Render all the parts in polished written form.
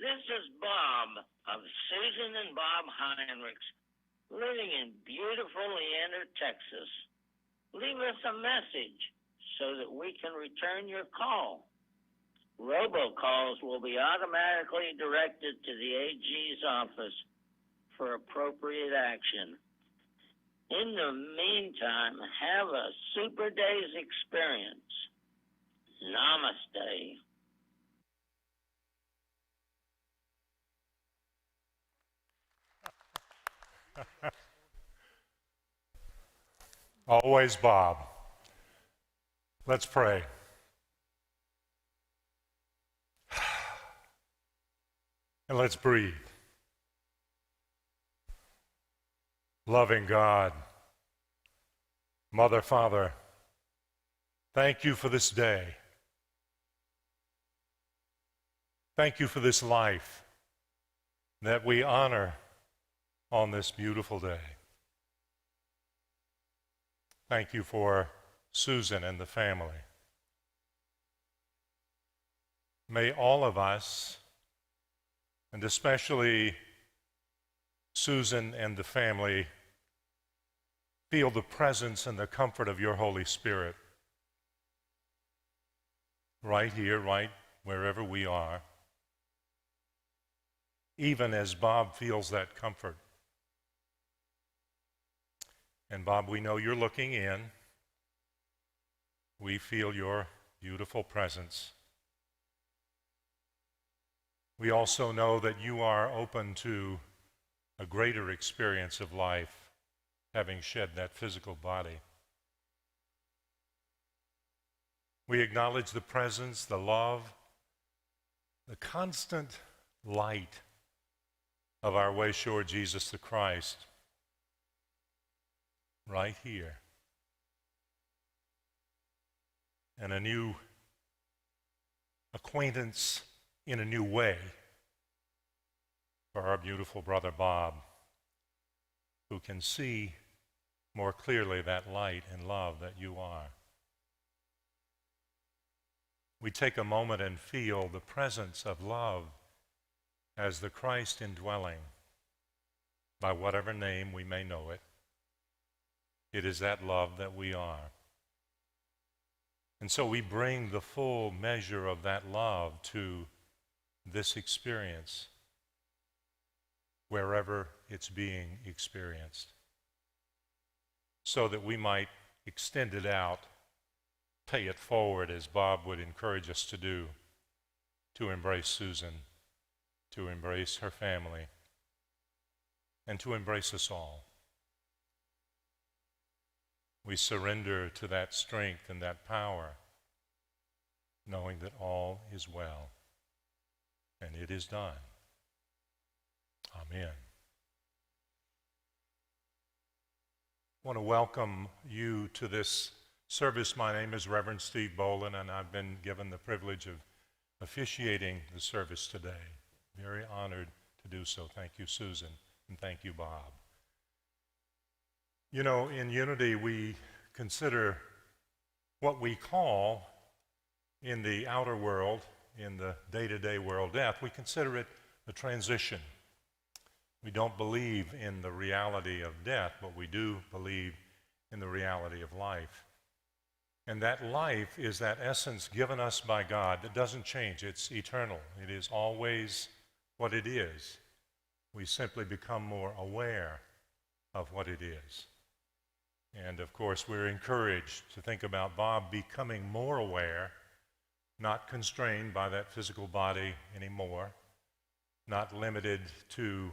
This is Bob of Susan and Bob Heinrichs, living in beautiful Leander, Texas. Leave us a message so that we can return your call. Robocalls will be automatically directed to the AG's office for appropriate action. In the meantime, have a super day's experience. Namaste. Always Bob. Let's pray. And let's breathe. Loving God, Mother, Father, thank you for this day. Thank you for this life that we honor on this beautiful day. Thank you for Susan and the family. May all of us, and especially Susan and the family, feel the presence and the comfort of your Holy Spirit right here, right wherever we are, even as Bob feels that comfort. And Bob, we know you're looking in. We feel your beautiful presence. We also know that you are open to a greater experience of life, having shed that physical body. We acknowledge the presence, the love, the constant light of our way shore Jesus the Christ right here. And a new acquaintance in a new way for our beautiful brother Bob, who can see more clearly that light and love that you are. We take a moment and feel the presence of love as the Christ indwelling, by whatever name we may know it. It is that love that we are. And so we bring the full measure of that love to this experience, wherever it's being experienced, so that we might extend it out, pay it forward, as Bob would encourage us to do, to embrace Susan, to embrace her family, and to embrace us all. We surrender to that strength and that power, knowing that all is well, and it is done. Amen. I want to welcome you to this service. My name is Reverend Steve Bolin, and I've been given the privilege of officiating the service today. Very honored to do so. Thank you, Susan, and thank you, Bob. You know, in Unity, we consider what we call in the outer world, in the day-to-day world, death. We consider it a transition. We don't believe in the reality of death, but we do believe in the reality of life. And that life is that essence given us by God that doesn't change. It's eternal. It is always what it is. We simply become more aware of what it is. And of course, we're encouraged to think about Bob becoming more aware, not constrained by that physical body anymore, not limited to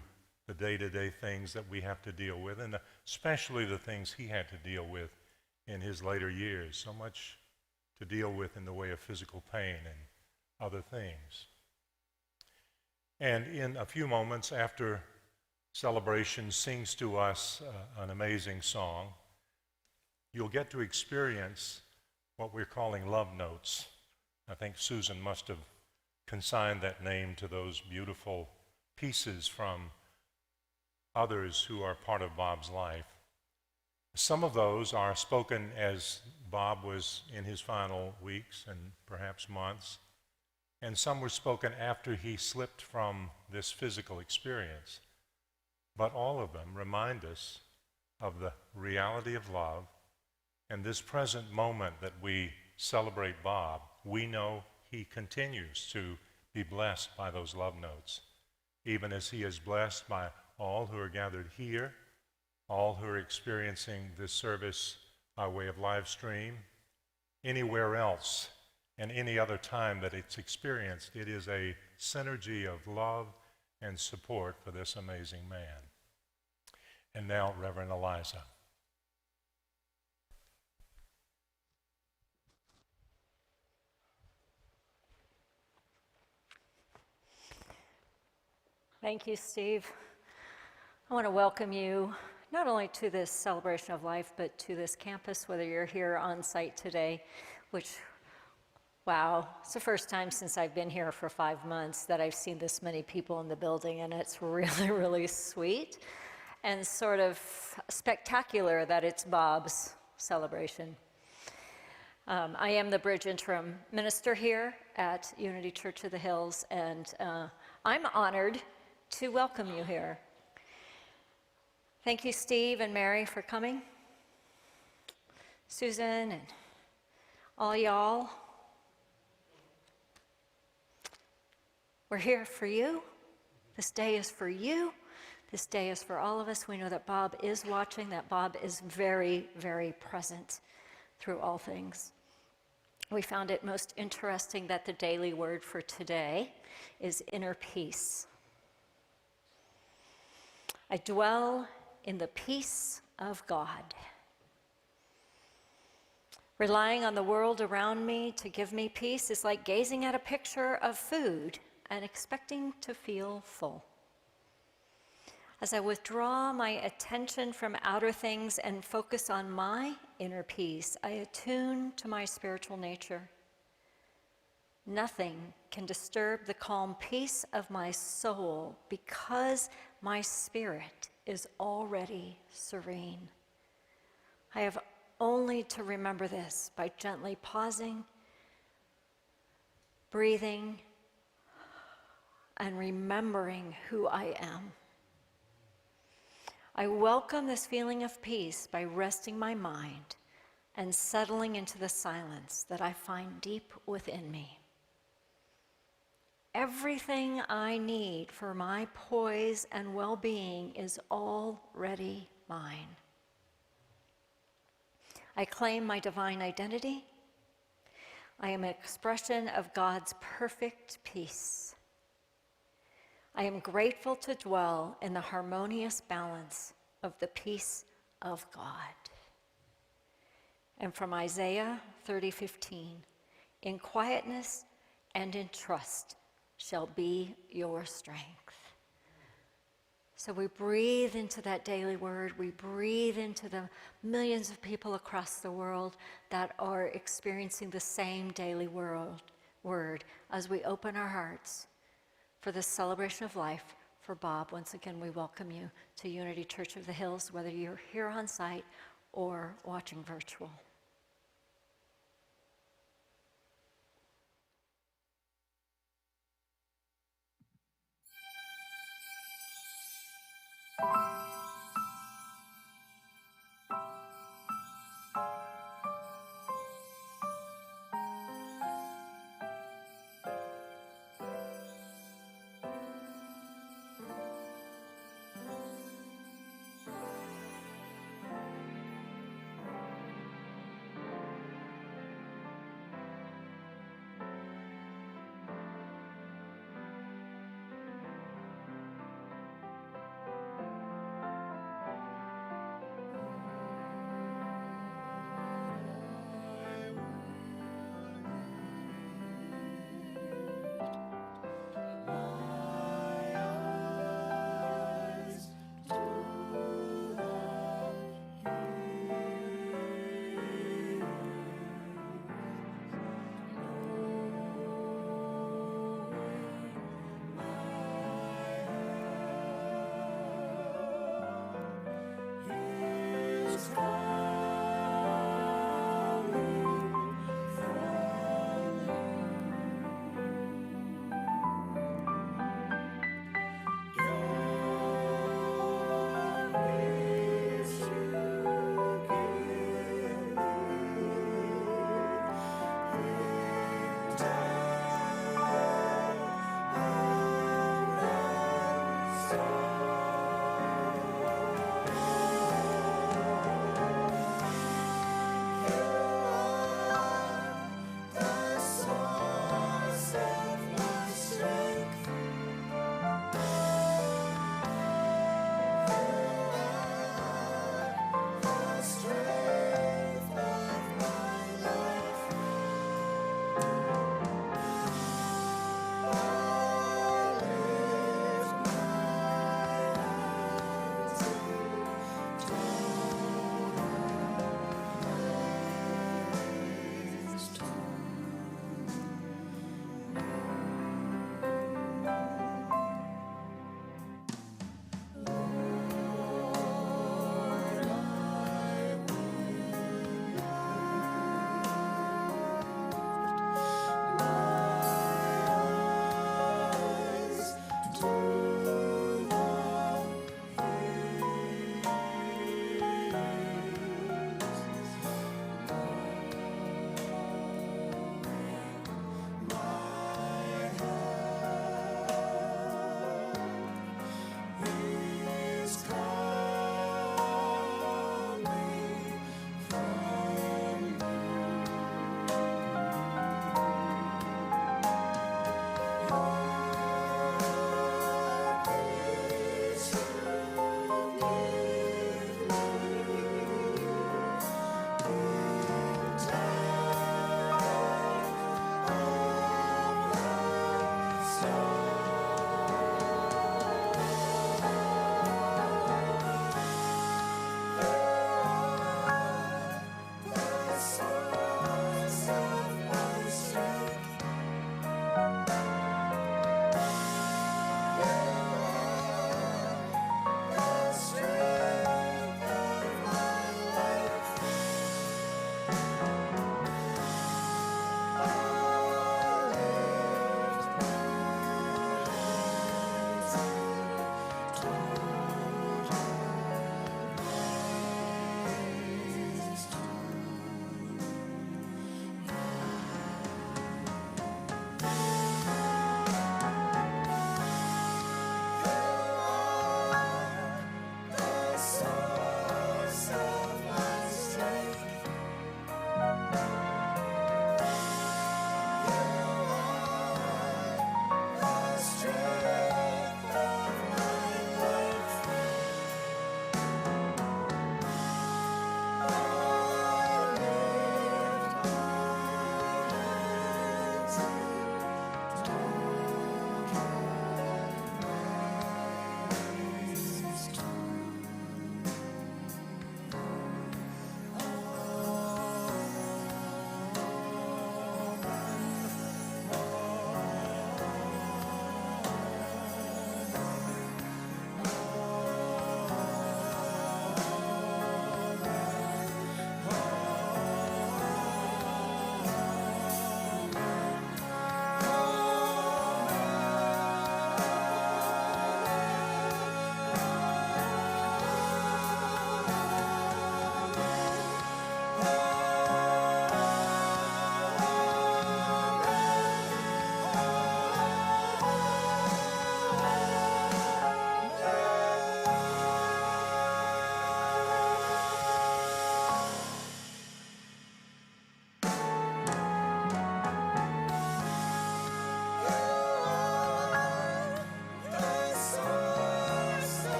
the day-to-day things that we have to deal with, and especially the things he had to deal with in his later years. So much to deal with in the way of physical pain and other things. And in a few moments after celebration sings to us an amazing song, you'll get to experience what we're calling love notes. I think Susan must have consigned that name to those beautiful pieces from others who are part of Bob's life. Some of those are spoken as Bob was in his final weeks and perhaps months. and some were spoken after he slipped from this physical experience. But all of them remind us of the reality of love, and this present moment that we celebrate Bob, we know he continues to be blessed by those love notes, even as he is blessed by all who are gathered here, all who are experiencing this service by way of live stream, anywhere else, and any other time that it's experienced. It is a synergy of love and support for this amazing man. And now, Reverend Eliza. Thank you, Steve. I want to welcome you not only to this celebration of life, but to this campus, whether you're here on site today, which, wow, it's the first time since I've been here for 5 months that I've seen this many people in the building, and it's really, really sweet and sort of spectacular that it's Bob's celebration. I am the Bridge Interim Minister here at Unity Church of the Hills, and I'm honored to welcome you here. Thank you, Steve and Mary, for coming. Susan and all y'all. We're here for you. This day is for you. This day is for all of us. We know that Bob is watching, that Bob is very, very present through all things. We found it most interesting that the daily word for today is inner peace. I dwell in the peace of God. Relying on the world around me to give me peace is like gazing at a picture of food and expecting to feel full. As I withdraw my attention from outer things and focus on my inner peace, I attune to my spiritual nature. Nothing can disturb the calm peace of my soul because my spirit is already serene. I have only to remember this by gently pausing, breathing, and remembering who I am. I welcome this feeling of peace by resting my mind and settling into the silence that I find deep within me. Everything I need for my poise and well-being is already mine. I claim my divine identity. I am an expression of God's perfect peace. I am grateful to dwell in the harmonious balance of the peace of God. And from Isaiah 30:15, in quietness and in trust shall be your strength. So we breathe into that daily word. We breathe into the millions of people across the world that are experiencing the same daily word as we open our hearts for this celebration of life for Bob. Once again, we welcome you to Unity Church of the Hills, whether you're here on site or watching virtual.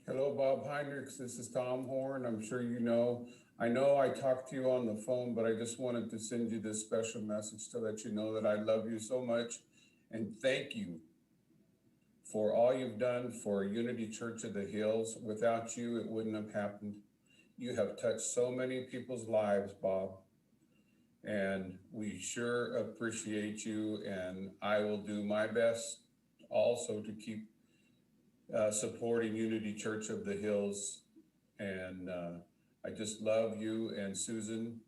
Hello, Bob Heinrichs. This is Tom Horn. I'm sure you know. I know I talked to you on the phone, but I just wanted to send you this special message to let you know that I love you so much and thank you for all you've done for Unity Church of the Hills. Without you, it wouldn't have happened. You have touched so many people's lives, Bob, and we sure appreciate you. And I will do my best also to keep supporting Unity Church of the Hills. And I just love you and Susan.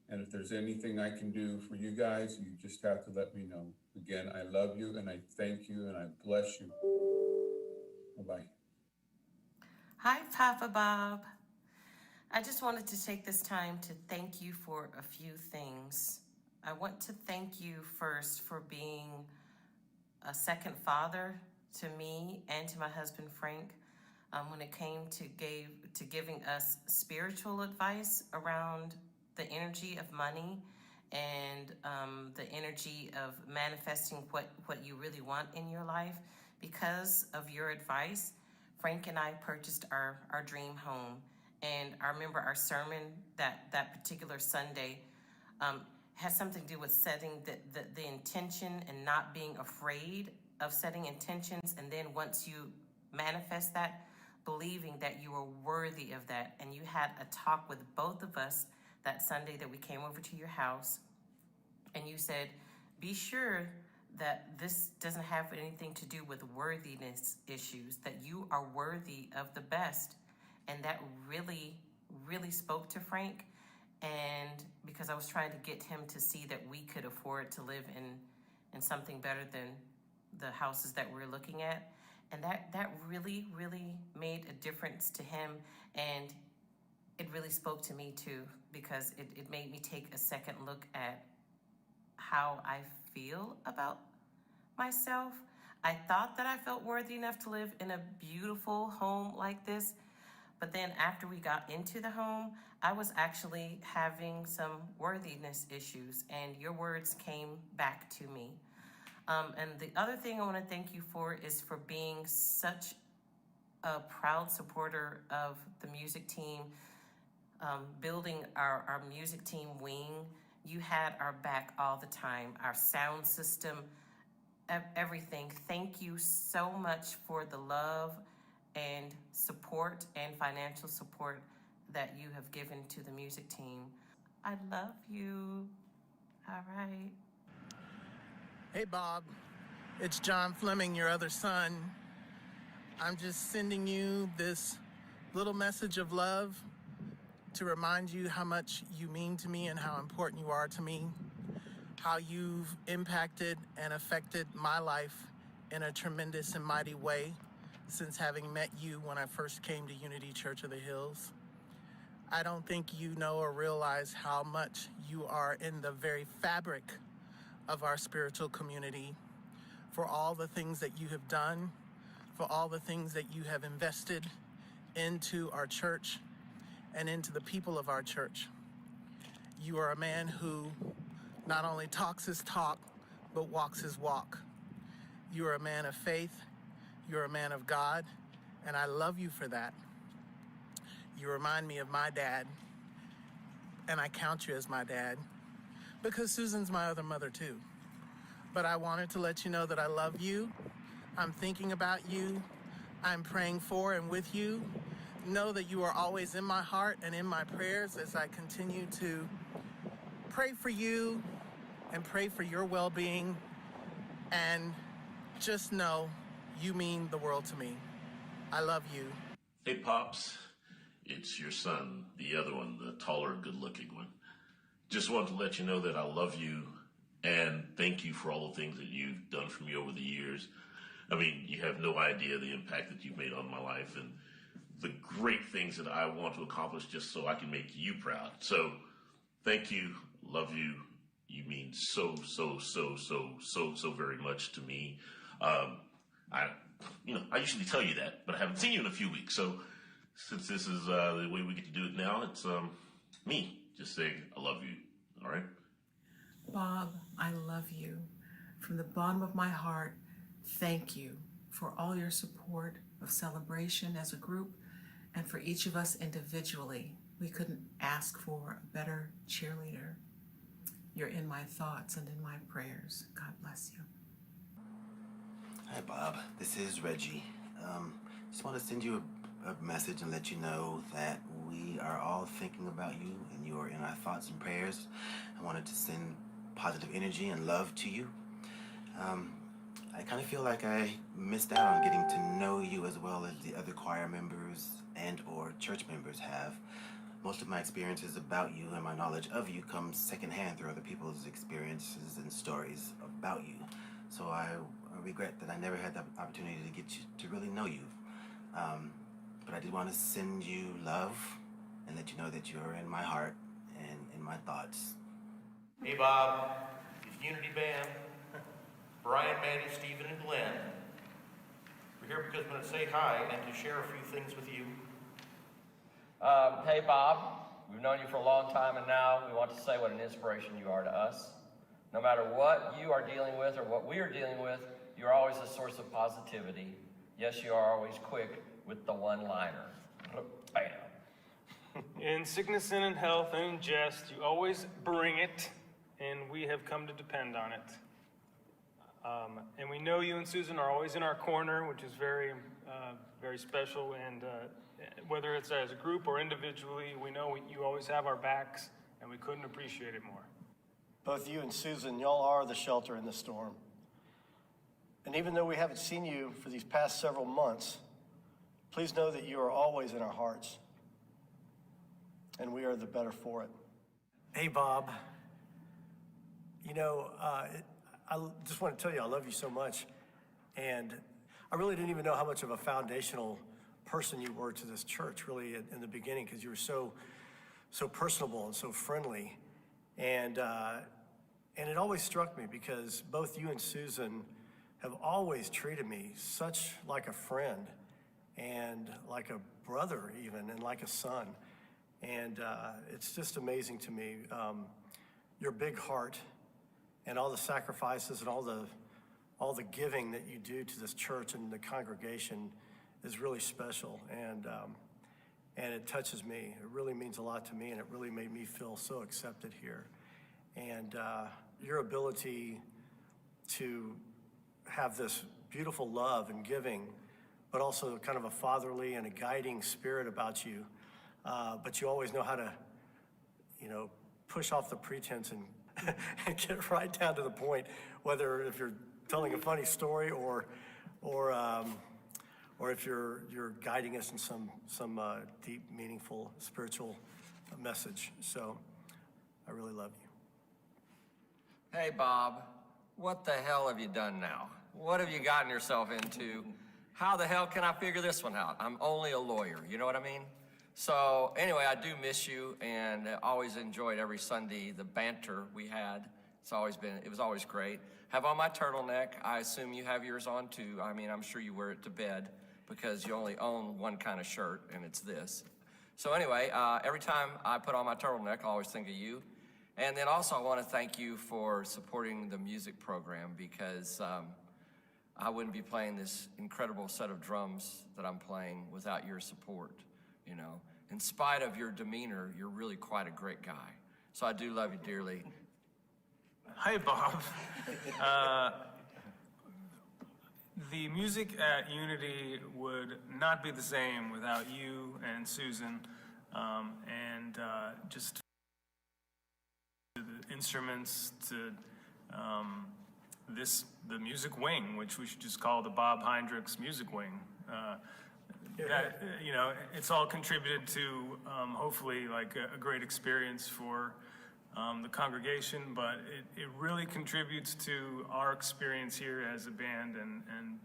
And if there's anything I can do for you guys, you just have to let me know. Again, I love you and I thank you and I bless you. Bye-bye. Hi, Papa Bob. I just wanted to take this time to thank you for a few things. I want to thank you first for being a second father to me and to my husband, Frank, when it came to giving us spiritual advice around the energy of money and the energy of manifesting what you really want in your life. Because of your advice, Frank and I purchased our dream home. And I remember our sermon that particular Sunday has something to do with setting the intention and not being afraid of setting intentions. And then once you manifest that, believing that you are worthy of that. And you had a talk with both of us that Sunday that we came over to your house. And you said, be sure that this doesn't have anything to do with worthiness issues, that you are worthy of the best. And that really, really spoke to Frank. And because I was trying to get him to see that we could afford to live in something better than the houses that we're looking at. And that really, really made a difference to him. And it really spoke to me too, because it made me take a second look at how I feel about myself. I thought that I felt worthy enough to live in a beautiful home like this, but then after we got into the home, I was actually having some worthiness issues, and your words came back to me. And the other thing I want to thank you for is for being such a proud supporter of the music team, building our music team wing. You had our back all the time, our sound system, everything. Thank you so much for the love and support and financial support that you have given to the music team. I love you. All right. Hey, Bob. It's John Fleming, your other son. I'm just sending you this little message of love to remind you how much you mean to me and how important you are to me, how you've impacted and affected my life in a tremendous and mighty way since having met you when I first came to Unity Church of the Hills. I don't think you know or realize how much you are in the very fabric of our spiritual community, for all the things that you have done, for all the things that you have invested into our church and into the people of our church. You are a man who not only talks his talk, but walks his walk. You are a man of faith, you're a man of God, and I love you for that. You remind me of my dad, and I count you as my dad, because Susan's my other mother too. But I wanted to let you know that I love you, I'm thinking about you, I'm praying for and with you. Know that you are always in my heart and in my prayers as I continue to pray for you and pray for your well-being. And just know you mean the world to me. I love you. Hey, Pops. It's your son, the other one, the taller, good-looking one. Just wanted to let you know that I love you and thank you for all the things that you've done for me over the years. I mean, you have no idea the impact that you've made on my life and the great things that I want to accomplish just so I can make you proud. So thank you, love you. You mean so very much to me. I usually tell you that, but I haven't seen you in a few weeks. So since this is the way we get to do it now, it's me just saying I love you. All right? Bob, I love you. From the bottom of my heart, thank you for all your support of Celebration as a group and for each of us individually. We couldn't ask for a better cheerleader. You're in my thoughts and in my prayers. God bless you. Hi, Bob. This is Reggie. Just want to send you a message and let you know that we are all thinking about you and you are in our thoughts and prayers. I wanted to send positive energy and love to you. I kind of feel like I missed out on getting to know you as well as the other choir members and or church members have. Most of my experiences about you and my knowledge of you comes secondhand through other people's experiences and stories about you. So I regret that I never had the opportunity to get you to really know you. But I did want to send you love and let you know that you're in my heart and in my thoughts. Hey Bob, it's Unity Band. Brian, Mandy, Stephen, and Glenn. We're here because I'm going to say hi and to share a few things with you. Hey Bob, we've known you for a long time and now we want to say what an inspiration you are to us. No matter what you are dealing with or what we are dealing with, you're always a source of positivity. Yes, you are always quick with the one-liner. Bam. In sickness and in health and in jest, you always bring it, and we have come to depend on it. And we know you and Susan are always in our corner, which is very special. And whether it's as a group or individually, we know you always have our backs, and we couldn't appreciate it more. Both you and Susan, y'all are the shelter in the storm. And even though we haven't seen you for these past several months, please know that you are always in our hearts, and we are the better for it. Hey, Bob. You know, I just want to tell you I love you so much, and I really didn't even know how much of a foundational person you were to this church, really, in the beginning, because you were so personable and so friendly, and it always struck me because both you and Susan have always treated me such like a friend and like a brother even, and like a son. And it's just amazing to me, your big heart and all the sacrifices and all the giving that you do to this church and the congregation is really special. And it touches me. It really means a lot to me, and it really made me feel so accepted here. And your ability to have this beautiful love and giving, but also kind of a fatherly and a guiding spirit about you. But you always know how to, push off the pretense and, and get right down to the point, whether if you're telling a funny story or if you're guiding us in some deep, meaningful, spiritual message. So I really love you. Hey, Bob, what the hell have you done now? What have you gotten yourself into? How the hell can I figure this one out? I'm only a lawyer, you know what I mean? So anyway, I do miss you, and I always enjoyed every Sunday the banter we had. It was always great. Have on my turtleneck. I assume you have yours on too. I mean, I'm sure you wear it to bed because you only own one kind of shirt, and it's this. So anyway, every time I put on my turtleneck, I always think of you. And then also I want to thank you for supporting the music program, because I wouldn't be playing this incredible set of drums that I'm playing without your support, you know. In spite of your demeanor, you're really quite a great guy. So I do love you dearly. Hi, Bob. The music at Unity would not be the same without you and Susan, and just the instruments, to the music wing, which we should just call the Bob Heinrichs music wing. That, it's all contributed to hopefully like a great experience for the congregation, but it really contributes to our experience here as a band, and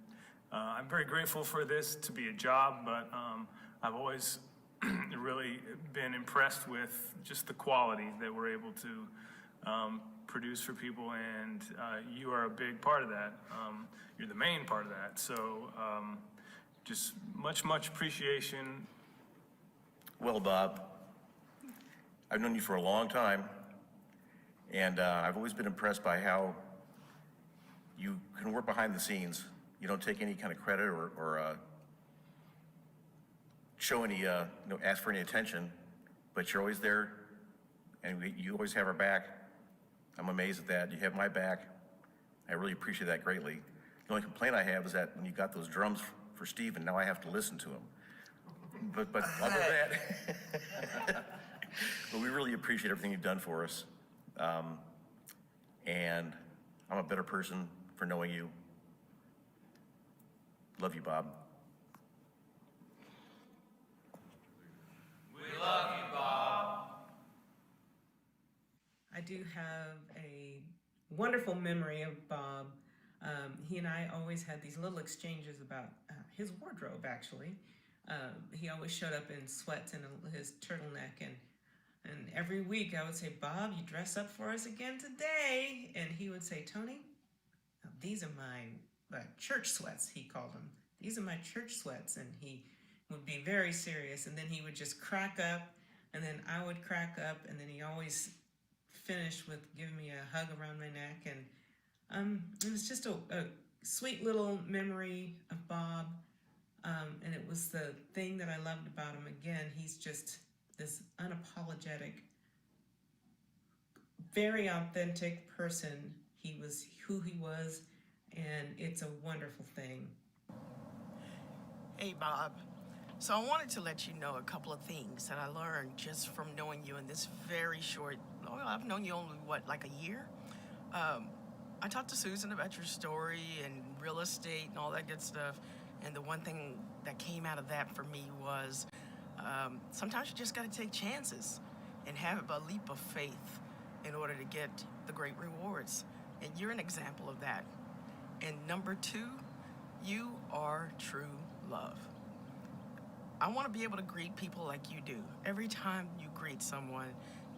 I'm very grateful for this to be a job, but I've always really been impressed with just the quality that we're able to produce for people, and you are a big part of that. You're the main part of that, so just much appreciation. Well, Bob, I've known you for a long time, and I've always been impressed by how you can work behind the scenes. You don't take any kind of credit or show any, ask for any attention, but you're always there, and you always have our back. I'm amazed at that. You have my back. I really appreciate that greatly. The only complaint I have is that when you got those drums for Stephen, now I have to listen to him. But other than that, but we really appreciate everything you've done for us. And I'm a better person for knowing you. Love you, Bob. We love you, Bob. I do have a wonderful memory of Bob. He and I always had these little exchanges about his wardrobe, actually. He always showed up in sweats and his turtleneck, and every week I would say, Bob, you dress up for us again today. And he would say, Tony, these are my church sweats, he called them. These are my church sweats. And he would be very serious, and then he would just crack up, and then I would crack up, and then he always finished with giving me a hug around my neck. And it was just a sweet little memory of Bob, and it was the thing that I loved about him. Again, he's just this unapologetic, very authentic person. He was who he was, and it's a wonderful thing. Hey, Bob. So I wanted to let you know a couple of things that I learned just from knowing you in this very short, well, I've known you only, like a year? I talked to Susan about your story and real estate and all that good stuff. And the one thing that came out of that for me was sometimes you just got to take chances and have a leap of faith in order to get the great rewards. And you're an example of that. And number two, you are true love. I want to be able to greet people like you do. Every time you greet someone,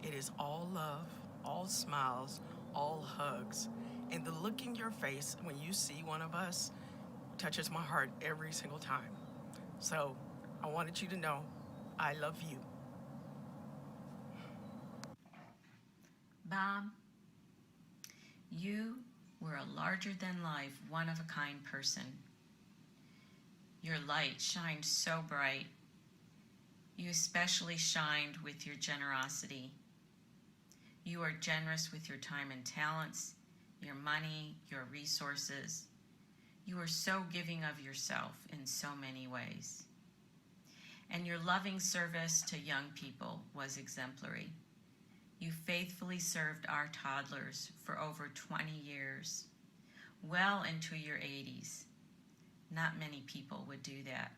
it is all love, all smiles, all hugs. And the look in your face when you see one of us touches my heart every single time. So I wanted you to know I love you. Bob, you were a larger-than-life, one-of-a-kind person. Your light shined so bright. You especially shined with your generosity. You are generous with your time and talents, your money, your resources. You are so giving of yourself in so many ways. And your loving service to young people was exemplary. You faithfully served our toddlers for over 20 years, well into your 80s. Not many people would do that.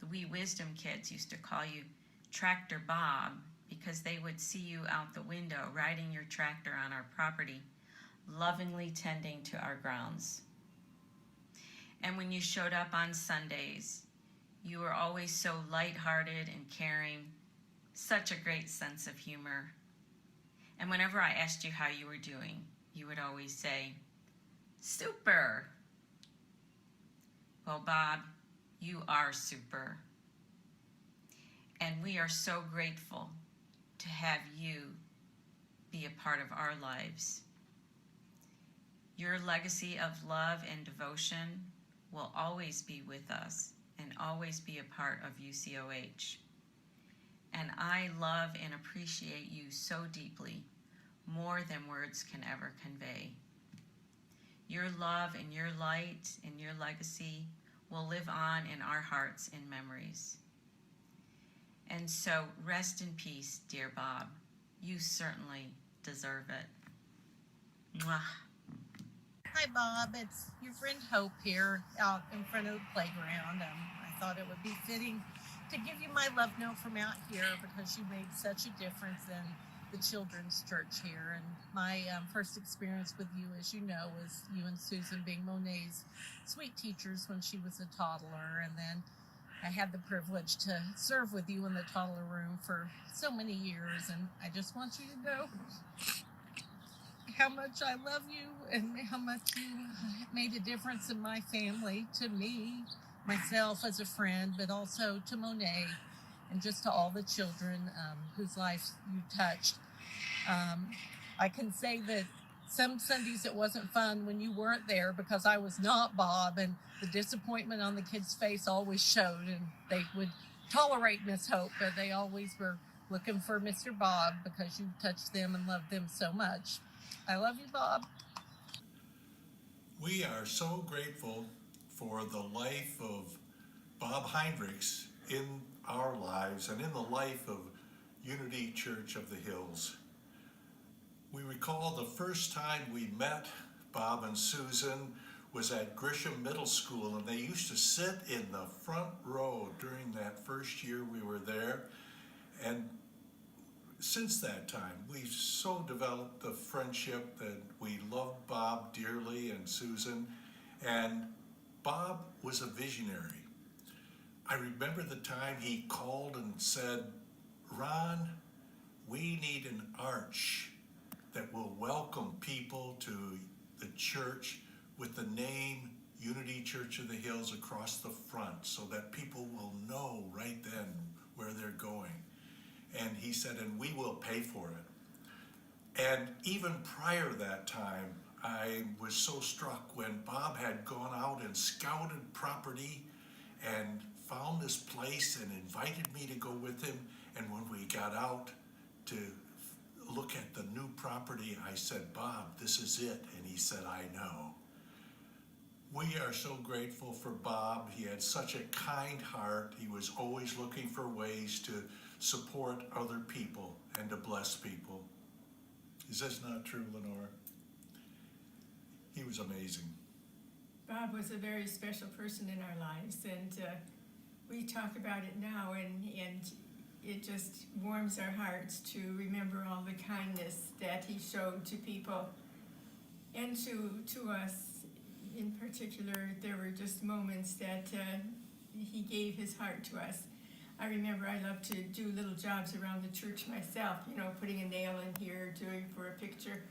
The wee wisdom kids used to call you Tractor Bob because they would see you out the window riding your tractor on our property, lovingly tending to our grounds. And when you showed up on Sundays, you were always so lighthearted and caring, such a great sense of humor. And whenever I asked you how you were doing, you would always say, "Super." Well, Bob, you are super. And we are so grateful to have you be a part of our lives. Your legacy of love and devotion will always be with us and always be a part of UCOH. And I love and appreciate you so deeply, more than words can ever convey. Your love and your light and your legacy will live on in our hearts and memories. And so rest in peace, dear Bob. You certainly deserve it. Mwah. Hi, Bob. It's your friend Hope here out in front of the playground. I thought it would be fitting to give you my love note from out here because you made such a difference in the children's church here. And my first experience with you, as you know, was you and Susan being Monet's sweet teachers when she was a toddler. And then I had the privilege to serve with you in the toddler room for so many years. And I just want you to know how much I love you and how much you made a difference in my family, to me, myself as a friend, but also to Monet and just to all the children whose lives you touched. I can say that some Sundays it wasn't fun when you weren't there because I was not Bob, and the disappointment on the kids' face always showed, and they would tolerate Miss Hope, but they always were looking for Mr. Bob because you touched them and loved them so much. I love you, Bob. We are so grateful for the life of Bob Heinrichs in our lives and in the life of Unity Church of the Hills. We recall the first time we met Bob and Susan was at Grisham Middle School, and they used to sit in the front row during that first year we were there. And since that time, we've so developed the friendship that we love Bob dearly and Susan. And Bob was a visionary. I remember the time he called and said, "Ron, we need an arch that will welcome people to the church with the name Unity Church of the Hills across the front so that people will know right then where they're going." And he said, "And we will pay for it." And even prior to that time, I was so struck when Bob had gone out and scouted property and found this place and invited me to go with him. And when we got out to look at the new property, I said, "Bob, this is it." And he said, "I know." We are so grateful for Bob. He had such a kind heart. He was always looking for ways to support other people and to bless people. Is this not true, Lenore? He was amazing. Bob was a very special person in our lives, and we talk about it now, and it just warms our hearts to remember all the kindness that he showed to people and to us. In particular, there were just moments that he gave his heart to us. I remember I loved to do little jobs around the church myself, you know, putting a nail in here, doing for a picture.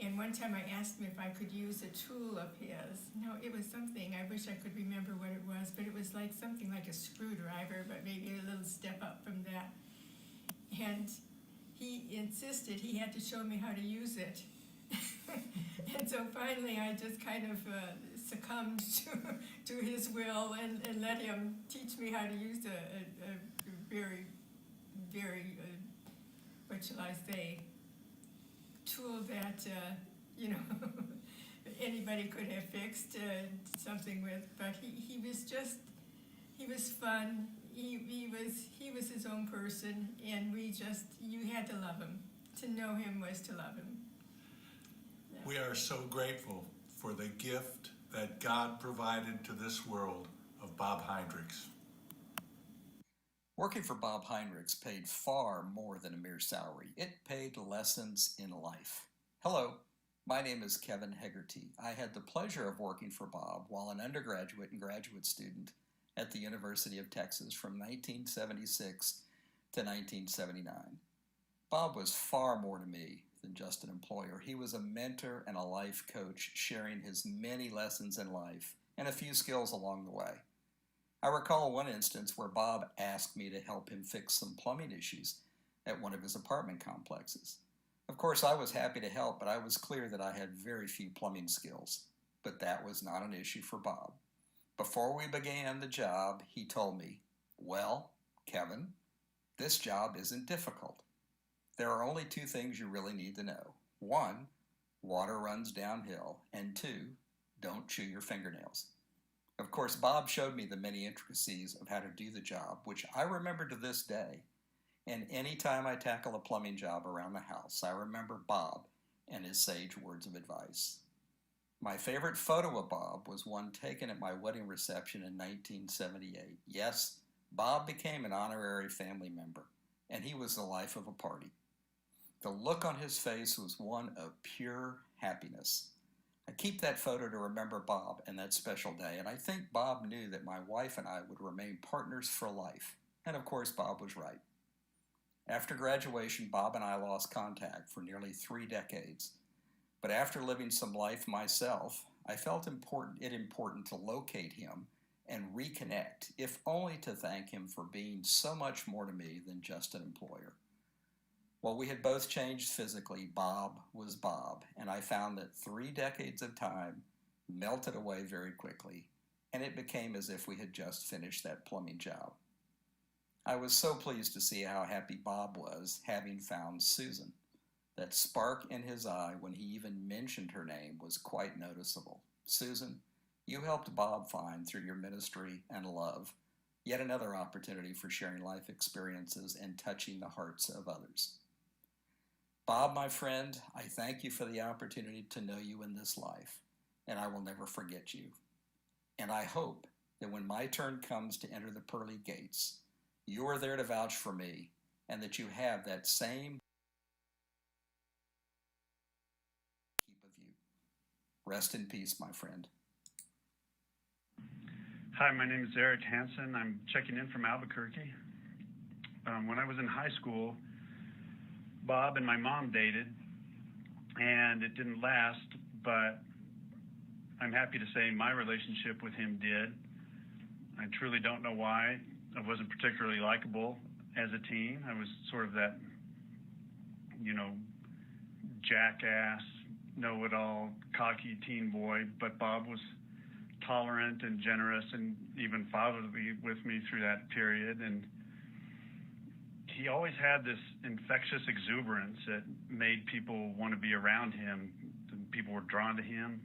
And one time I asked him if I could use a tool of his. No, it was something, I wish I could remember what it was, but it was like something like a screwdriver, but maybe a little step up from that. And he insisted he had to show me how to use it. And so finally I just kind of succumbed to his will and let him teach me how to use a very, very, what shall I say, tool that, you know, anybody could have fixed something with, but he was fun. He was his own person, and you had to love him. To know him was to love him. Yeah. We are so grateful for the gift that God provided to this world of Bob Heinrichs. Working for Bob Heinrichs paid far more than a mere salary. It paid lessons in life. Hello, my name is Kevin Hegarty. I had the pleasure of working for Bob while an undergraduate and graduate student at the University of Texas from 1976 to 1979. Bob was far more to me than just an employer. He was a mentor and a life coach, sharing his many lessons in life and a few skills along the way. I recall one instance where Bob asked me to help him fix some plumbing issues at one of his apartment complexes. Of course, I was happy to help, but I was clear that I had very few plumbing skills. But that was not an issue for Bob. Before we began the job, he told me, "Well, Kevin, this job isn't difficult. There are only two things you really need to know. One, water runs downhill, and two, don't chew your fingernails." Of course, Bob showed me the many intricacies of how to do the job, which I remember to this day. And any time I tackle a plumbing job around the house, I remember Bob and his sage words of advice. My favorite photo of Bob was one taken at my wedding reception in 1978. Yes, Bob became an honorary family member, and he was the life of a party. The look on his face was one of pure happiness. I keep that photo to remember Bob and that special day, and I think Bob knew that my wife and I would remain partners for life. And of course, Bob was right. After graduation, Bob and I lost contact for nearly 3 decades. But after living some life myself, I felt it important to locate him and reconnect, if only to thank him for being so much more to me than just an employer. While we had both changed physically, Bob was Bob, and I found that 3 decades of time melted away very quickly, and it became as if we had just finished that plumbing job. I was so pleased to see how happy Bob was having found Susan. That spark in his eye when he even mentioned her name was quite noticeable. Susan, you helped Bob find, through your ministry and love, yet another opportunity for sharing life experiences and touching the hearts of others. Bob, my friend, I thank you for the opportunity to know you in this life, and I will never forget you. And I hope that when my turn comes to enter the pearly gates, you are there to vouch for me, and that you have that same keep of you. Rest in peace, my friend. Hi, my name is Eric Hansen. I'm checking in from Albuquerque. When I was in high school, Bob and my mom dated, and it didn't last, but I'm happy to say my relationship with him did. I truly don't know why. I wasn't particularly likable as a teen. I was sort of that, jackass, know-it-all, cocky teen boy, but Bob was tolerant and generous and even fatherly with me through that period. And he always had this infectious exuberance that made people want to be around him. People were drawn to him.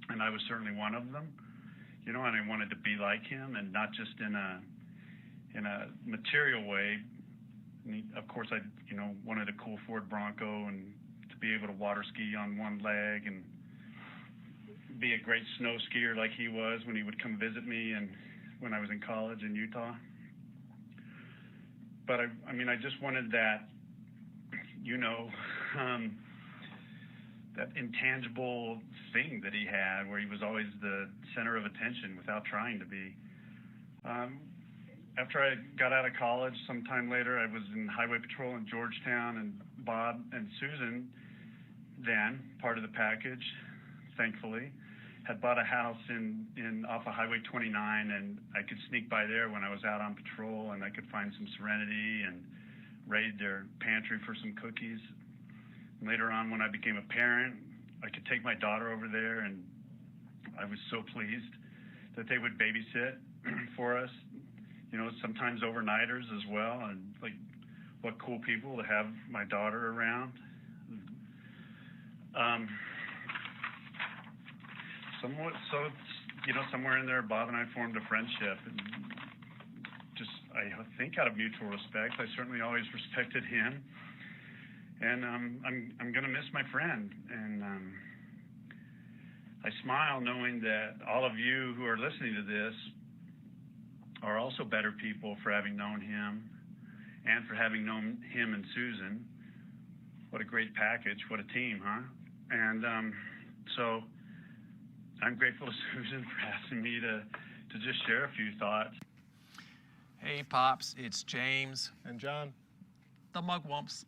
and I was certainly one of them. You know, and I wanted to be like him, and not just in a material way. Of course, I wanted a cool Ford Bronco and to be able to water ski on one leg and be a great snow skier like he was when he would come visit me and when I was in college in Utah. But I just wanted that, that intangible thing that he had where he was always the center of attention without trying to be. After I got out of college, sometime later, I was in Highway Patrol in Georgetown, and Bob and Susan, then part of the package, thankfully, had bought a house in off of Highway 29, and I could sneak by there when I was out on patrol, and I could find some serenity and raid their pantry for some cookies. And later on, when I became a parent, I could take my daughter over there, and I was so pleased that they would babysit for us. Sometimes overnighters as well, and like, what cool people to have my daughter around. Somewhere in there, Bob and I formed a friendship, and just, I think out of mutual respect. I certainly always respected him, and I'm gonna miss my friend, and I smile knowing that all of you who are listening to this are also better people for having known him and for having known him and Susan. What a great package, what a team, huh? And so I'm grateful to Susan for asking me to just share a few thoughts. Hey, Pops, it's James. And John. The Mugwumps.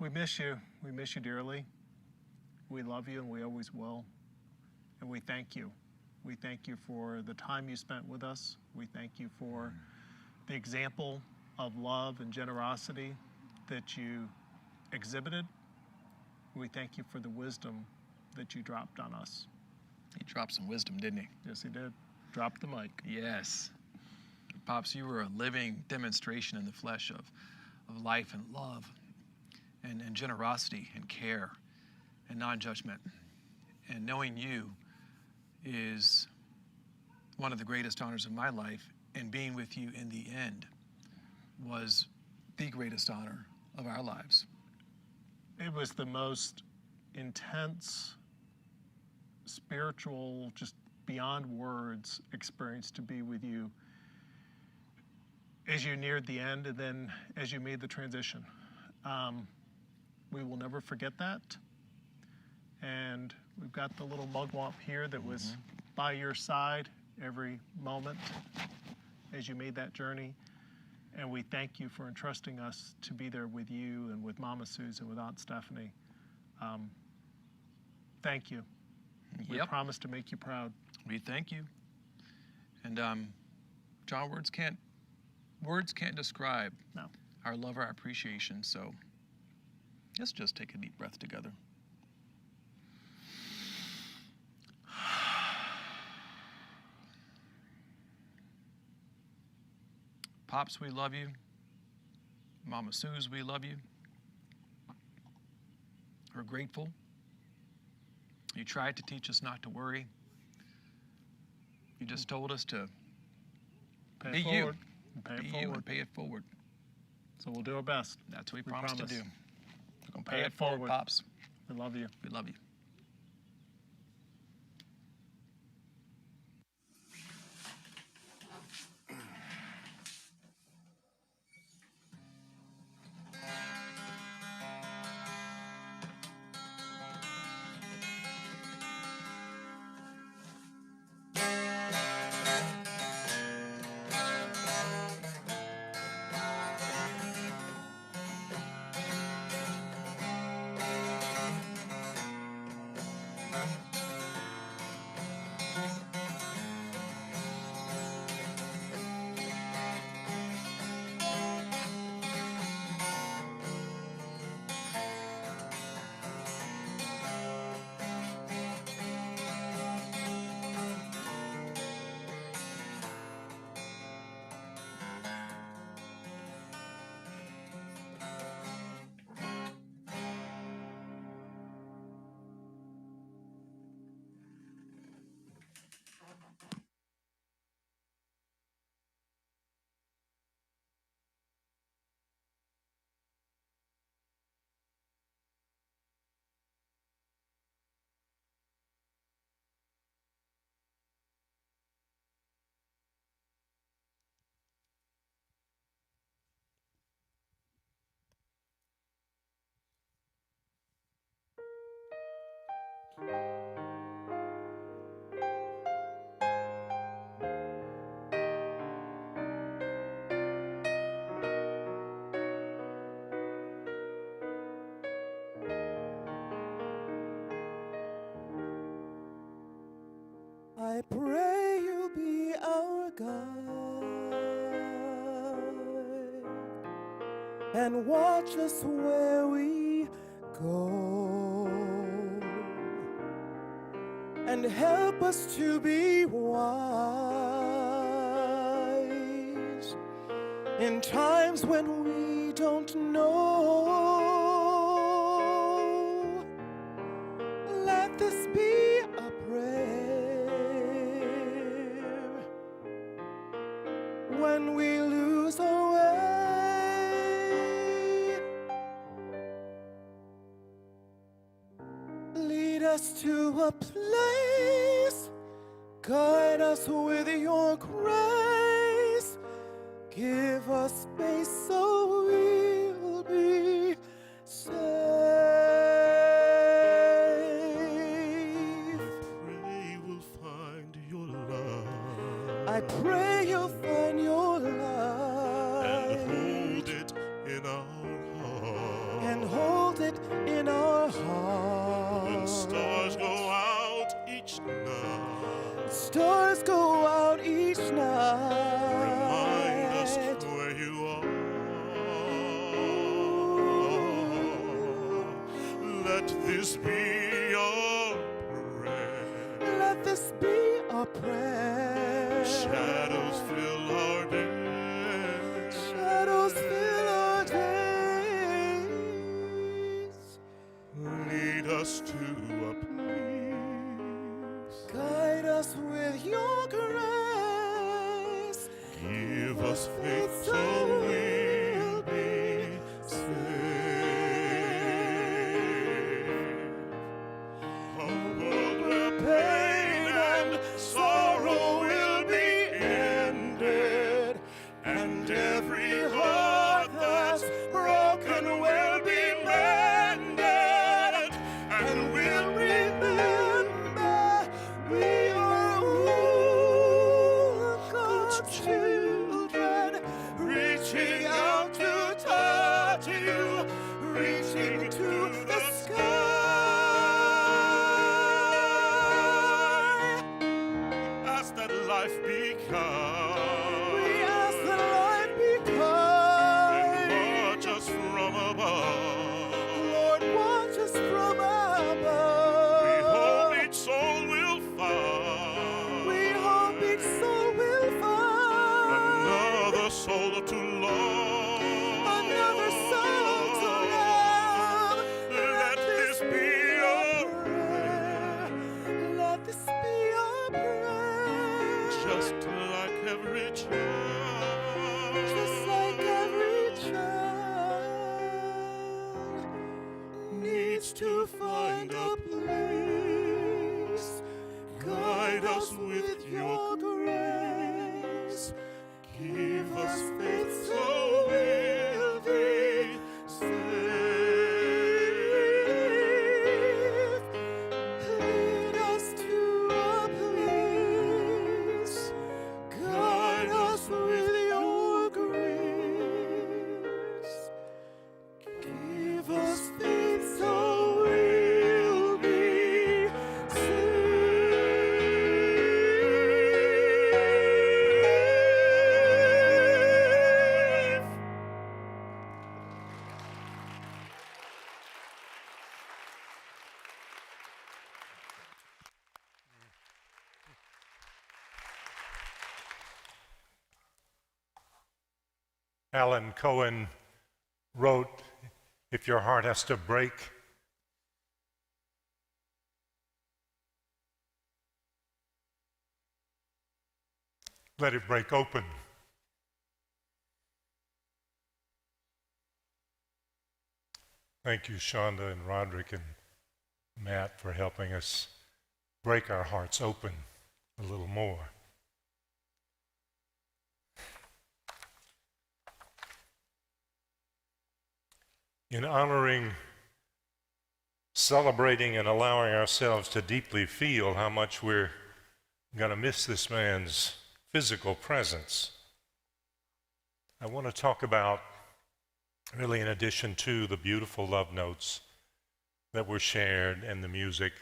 We miss you. We miss you dearly. We love you, and we always will. And we thank you. We thank you for the time you spent with us. We thank you for the example of love and generosity that you exhibited. We thank you for the wisdom that you dropped on us. He dropped some wisdom, didn't he? Yes, he did. Drop the mic. Yes. Pops, you were a living demonstration in the flesh of life and love and generosity and care and non-judgment. And knowing you is one of the greatest honors of my life, and being with you in the end was the greatest honor of our lives. It was the most intense, spiritual, just beyond words experience to be with you as you neared the end and then as you made the transition. We will never forget that. And we've got the little mugwump here that was by your side every moment as you made that journey. And we thank you for entrusting us to be there with you and with Mama Susan, with Aunt Stephanie. Thank you. We promise to make you proud. We thank you. And John, words can't describe our love, our appreciation. So let's just take a deep breath together. Pops, we love you. Mama Suze, we love you. We're grateful. You tried to teach us not to worry. You just told us to be you. Be you and pay it forward. So we'll do our best. That's what we promised to do. We're going to Pay it forward, Pops. We love you. We love you. I pray you'll be our guide and watch us where we go and help us to be wise in times when we don't know. Let this be a prayer when we lose our way. Lead us to a place, guide us with your grace, give us space so we'll be safe. I pray you'll find your light and hold it in our heart. And hold it in our heart. When stars go out each night. Stars go out each night. Remind us where you are. Let this be your prayer. Let this be our prayer. Shadows fill our days. Shadows fill our days. Lead us to a place. Guide us with your grace. Give us faith so we'll be safe. A world where pain and sorrow will be ended, and every heart that's broken will be mended, and we'll remember we are all God's children, reaching out to touch you, reaching to the sky. Ask that life be kind. We ask that life be kind. And watch us from above. Lord, watch us from above. We hope each soul will find. We hope each soul will find. Another soul to love. Another soul to love. Let this be your prayer. Let this be your prayer. Just like every child. Just like every child needs to find a place. Guide us with your grace. Give us faith so we'll be safe. Lead us to a place. Guide us with your grace. Give us faith so we'll be safe. Alan Cohen wrote, "If your heart has to break, let it break open." Thank you, Shonda and Roderick and Matt, for helping us break our hearts open a little more. In honoring celebrating and allowing ourselves to deeply feel how much we're going to miss this man's physical presence, I want to talk about, really in addition to the beautiful love notes that were shared and the music,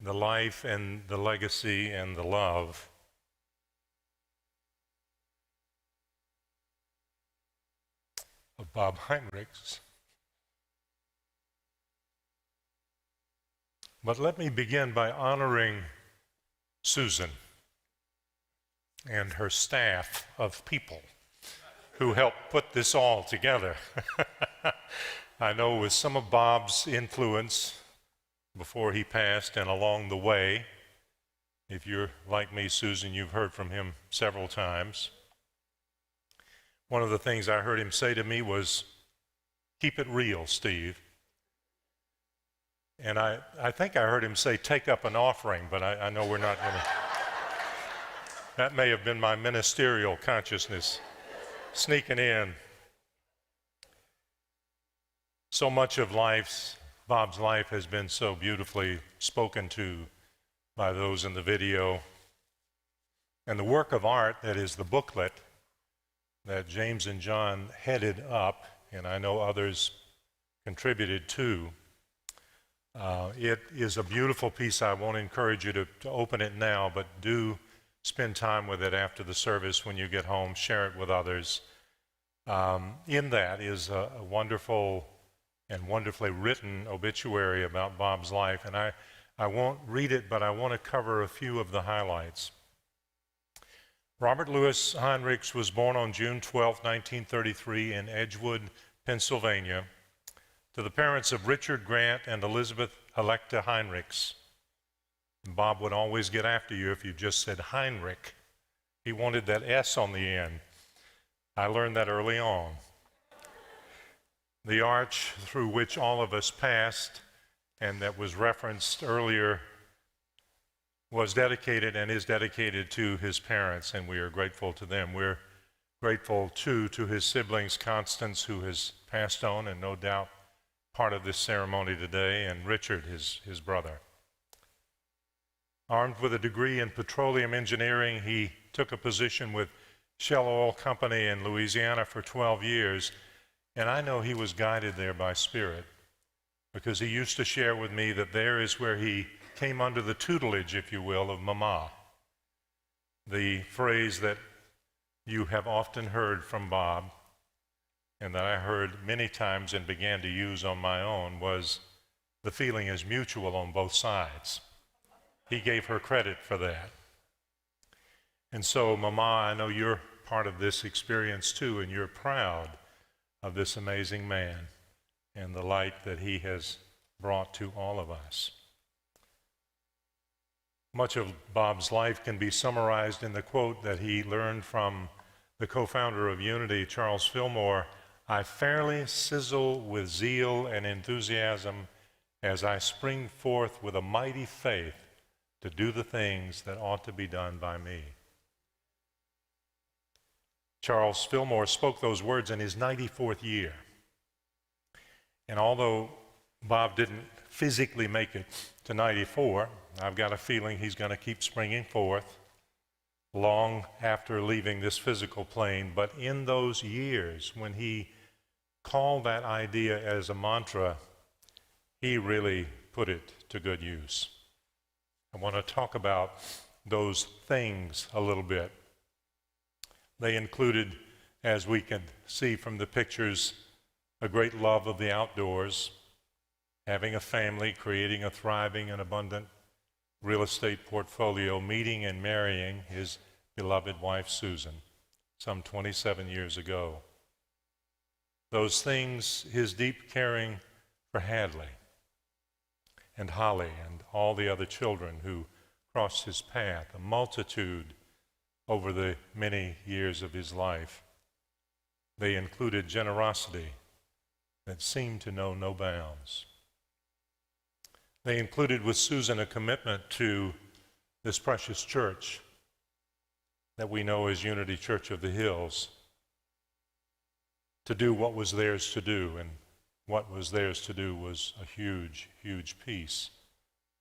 the life and the legacy and the love of Bob Heinrichs. But let me begin by honoring Susan and her staff of people who helped put this all together. I know with some of Bob's influence before he passed and along the way, if you're like me, Susan, you've heard from him several times. One of the things I heard him say to me was, "Keep it real, Steve." And I think I heard him say, "Take up an offering," but I know we're not going to. That may have been my ministerial consciousness sneaking in. So much of Bob's life has been so beautifully spoken to by those in the video. And the work of art that is the booklet that James and John headed up, and I know others contributed to, it is a beautiful piece. I won't encourage you to open it now, but do spend time with it after the service when you get home. Share it with others. In that is a wonderful and wonderfully written obituary about Bob's life. And I won't read it, but I want to cover a few of the highlights. Robert Louis Heinrichs was born on June 12, 1933 in Edgewood, Pennsylvania, to the parents of Richard Grant and Elizabeth Electa Heinrichs. Bob would always get after you if you just said Heinrich. He wanted that S on the end. I learned that early on. The arch through which all of us passed, and that was referenced earlier, was dedicated and is dedicated to his parents, and we are grateful to them. We're grateful, too, to his siblings, Constance, who has passed on, and no doubt part of this ceremony today, and Richard, his brother. Armed with a degree in petroleum engineering, he took a position with Shell Oil Company in Louisiana for 12 years, and I know he was guided there by Spirit, because he used to share with me that there is where he came under the tutelage, if you will, of Mama. The phrase that you have often heard from Bob, and that I heard many times and began to use on my own, was the feeling is mutual on both sides. He gave her credit for that. And so, Mama, I know you're part of this experience too, and you're proud of this amazing man and the light that he has brought to all of us. Much of Bob's life can be summarized in the quote that he learned from the co-founder of Unity, Charles Fillmore: "I fairly sizzle with zeal and enthusiasm as I spring forth with a mighty faith to do the things that ought to be done by me." Charles Fillmore spoke those words in his 94th year. And although Bob didn't physically make it to 94, I've got a feeling he's going to keep springing forth long after leaving this physical plane. But in those years when he called that idea as a mantra, he really put it to good use. I want to talk about those things a little bit. They included, as we can see from the pictures, a great love of the outdoors, having a family, creating a thriving and abundant real estate portfolio, meeting and marrying his beloved wife, Susan, some 27 years ago. Those things, his deep caring for Hadley and Holly and all the other children who crossed his path, a multitude over the many years of his life. They included generosity that seemed to know no bounds. They included with Susan a commitment to this precious church that we know as Unity Church of the Hills, to do what was theirs to do. And what was theirs to do was a huge, huge piece,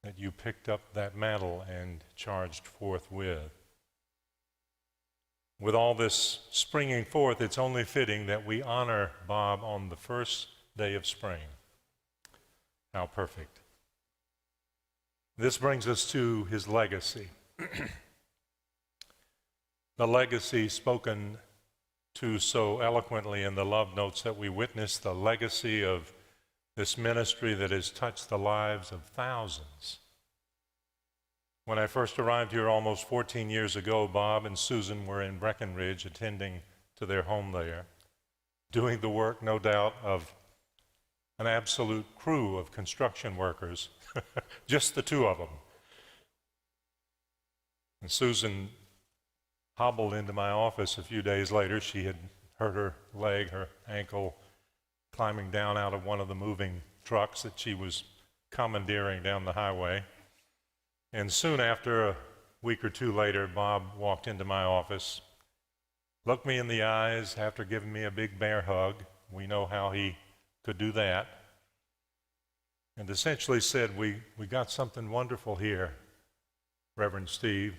that you picked up that mantle and charged forth with. With all this springing forth, it's only fitting that we honor Bob on the first day of spring. How perfect. This brings us to his legacy. The legacy spoken to so eloquently in the love notes that we witnessed, the legacy of this ministry that has touched the lives of thousands. When I first arrived here almost 14 years ago, Bob and Susan were in Breckenridge attending to their home there, doing the work, no doubt, of an absolute crew of construction workers, just the two of them. And Susan hobbled into my office a few days later. She had hurt her leg, her ankle, climbing down out of one of the moving trucks that she was commandeering down the highway. And soon after, a week or two later, Bob walked into my office, looked me in the eyes after giving me a big bear hug. We know how he could do that. And essentially said, we got something wonderful here, Reverend Steve.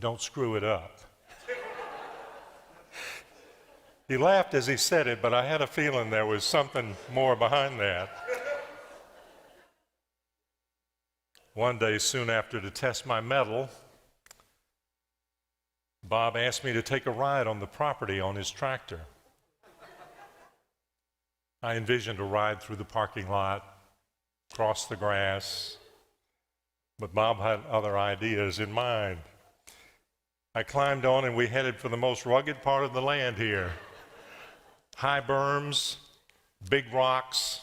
Don't screw it up. He laughed as he said it, but I had a feeling there was something more behind that. One day, soon after, to test my mettle, Bob asked me to take a ride on the property on his tractor. I envisioned a ride through the parking lot, across the grass, but Bob had other ideas in mind. I climbed on and we headed for the most rugged part of the land here. High berms, big rocks.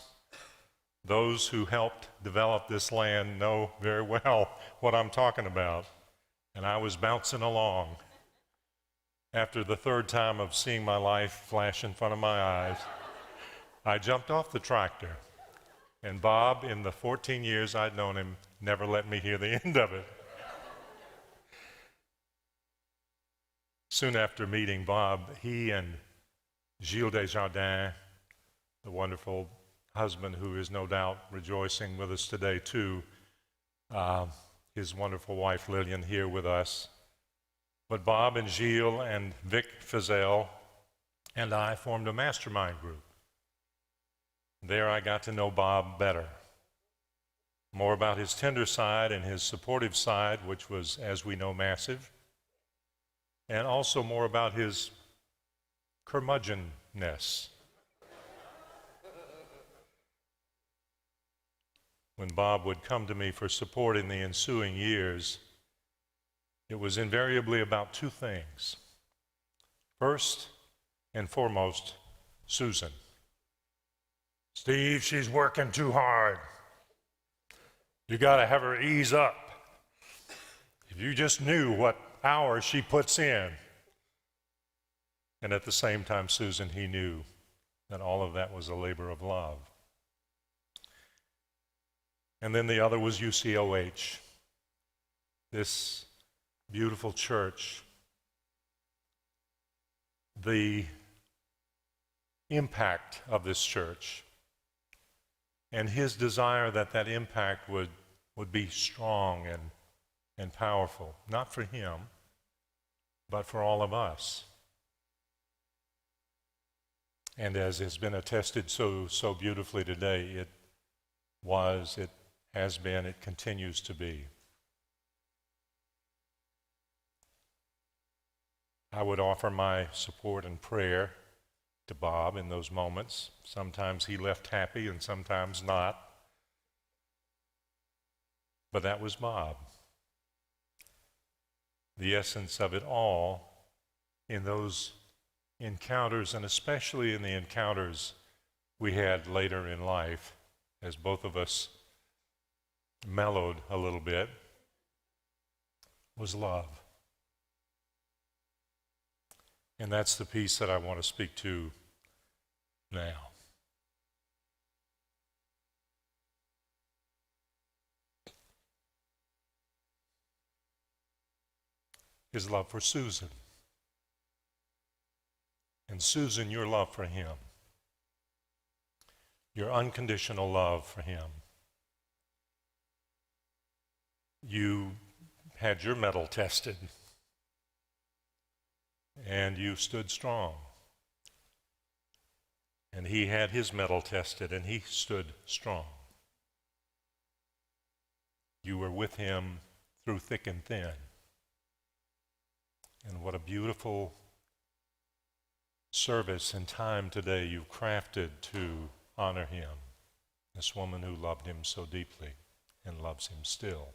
Those who helped develop this land know very well what I'm talking about. And I was bouncing along. After the third time of seeing my life flash in front of my eyes, I jumped off the tractor. And Bob, in the 14 years I'd known him, never let me hear the end of it. Soon after meeting Bob, he and Gilles Desjardins, the wonderful husband who is no doubt rejoicing with us today too, his wonderful wife Lillian here with us. But Bob and Gilles and Vic Fizell and I formed a mastermind group. There I got to know Bob better. More about his tender side and his supportive side, which was, as we know, massive. And also more about his curmudgeonness. When Bob would come to me for support in the ensuing years, it was invariably about two things. First and foremost, Susan. Steve, she's working too hard. You got to have her ease up. If you just knew what hours she puts in. And at the same time, Susan, he knew that all of that was a labor of love. And then the other was UCOH, this beautiful church. The impact of this church and his desire that that impact would be strong and powerful, not for him, but for all of us. And as has been attested so beautifully today, it was, it has been, it continues to be. I would offer my support and prayer to Bob in those moments. Sometimes he left happy and sometimes not. But that was Bob. The essence of it all in those encounters, and especially in the encounters we had later in life, as both of us mellowed a little bit, was love. And that's the piece that I want to speak to now. His love for Susan. And Susan, your love for him. your unconditional love for him. You had your mettle tested, and you stood strong. And he had his mettle tested, and he stood strong. You were with him through thick and thin. And what a beautiful service and time today you've crafted to honor him, this woman who loved him so deeply and loves him still.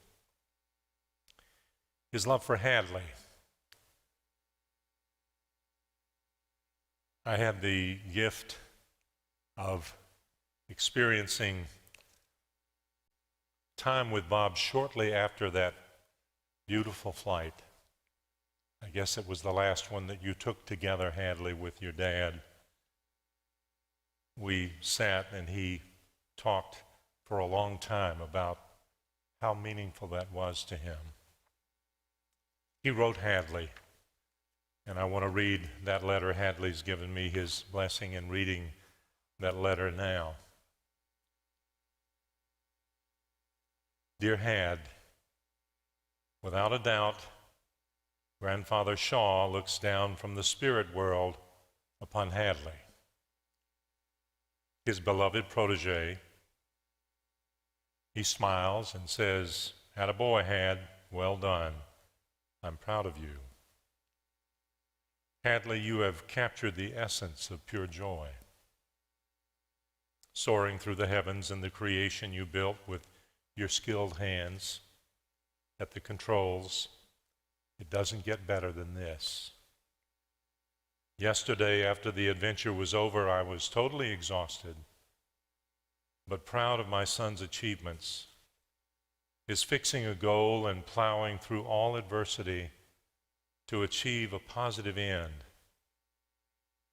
His love for Hadley. I had the gift of experiencing time with Bob shortly after that beautiful flight. I guess it was the last one that you took together, Hadley, with your dad. We sat and he talked for a long time about how meaningful that was to him. He wrote Hadley, and I want to read that letter. Hadley's given me his blessing in reading that letter now. Dear Had, without a doubt, Grandfather Shaw looks down from the spirit world upon Hadley, his beloved protege. He smiles and says, "Attaboy, Had, well done. I'm proud of you." Hadley, you have captured the essence of pure joy. Soaring through the heavens and the creation you built with your skilled hands at the controls, it doesn't get better than this. Yesterday, after the adventure was over, I was totally exhausted, but proud of my son's achievements, his fixing a goal and plowing through all adversity to achieve a positive end.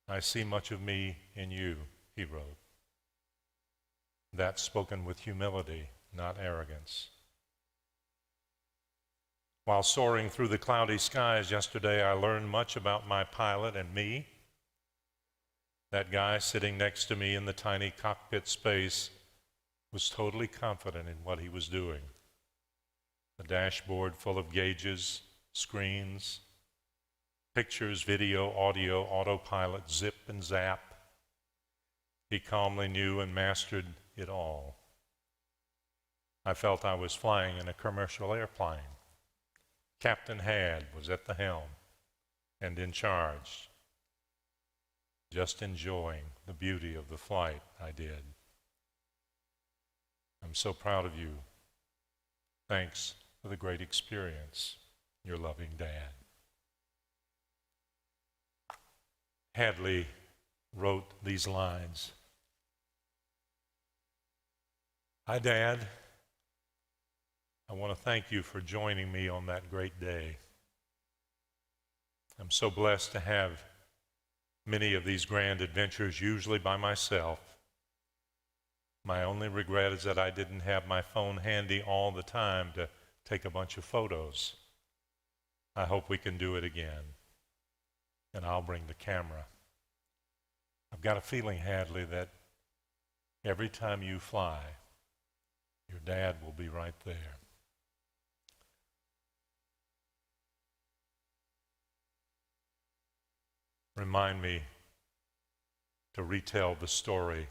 I see much of me in you, he wrote. That's spoken with humility, not arrogance. While soaring through the cloudy skies yesterday, I learned much about my pilot and me. That guy sitting next to me in the tiny cockpit space was totally confident in what he was doing. A dashboard full of gauges, screens, pictures, video, audio, autopilot, zip and zap. He calmly knew and mastered it all. I felt I was flying in a commercial airplane. Captain Had was at the helm and in charge, just enjoying the beauty of the flight I did. I'm so proud of you. Thanks for the great experience. Your loving Dad. Hadley wrote these lines. Hi, Dad. I want to thank you for joining me on that great day. I'm so blessed to have many of these grand adventures, usually by myself. My only regret is that I didn't have my phone handy all the time to take a bunch of photos. I hope we can do it again, and I'll bring the camera. I've got a feeling, Hadley, that every time you fly, your dad will be right there. Remind me to retell the story.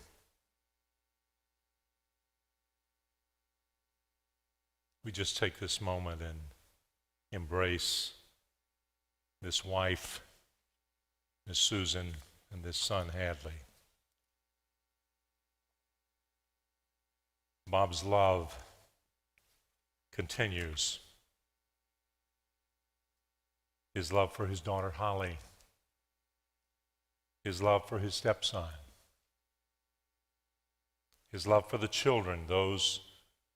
We just take this moment and embrace this wife, Miss Susan, and this son, Hadley. Bob's love continues. His love for his daughter, Holly. His love for his stepson. His love for the children, those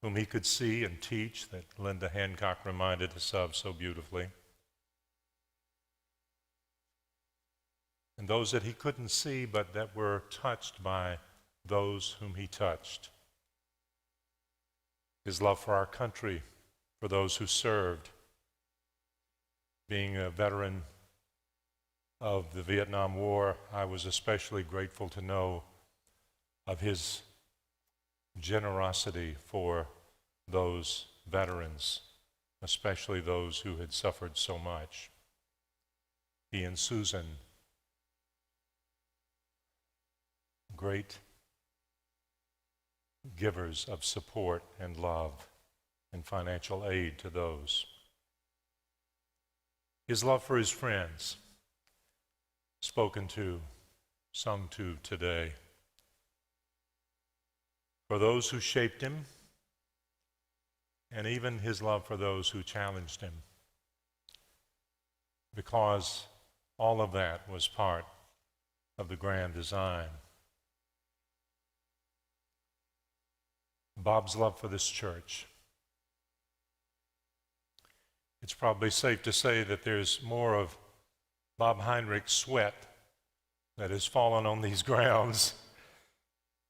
whom he could see and teach, that Linda Hancock reminded us of so beautifully. And those that he couldn't see, but that were touched by those whom he touched. His love for our country, for those who served. Being a veteran of the Vietnam War, I was especially grateful to know of his generosity for those veterans, especially those who had suffered so much. He and Susan, great givers of support and love and financial aid to those. His love for his friends, spoken to, sung to today. For those who shaped him, and even his love for those who challenged him, because all of that was part of the grand design. Bob's love for this church. It's probably safe to say that there's more of Bob Heinrichs' sweat that has fallen on these grounds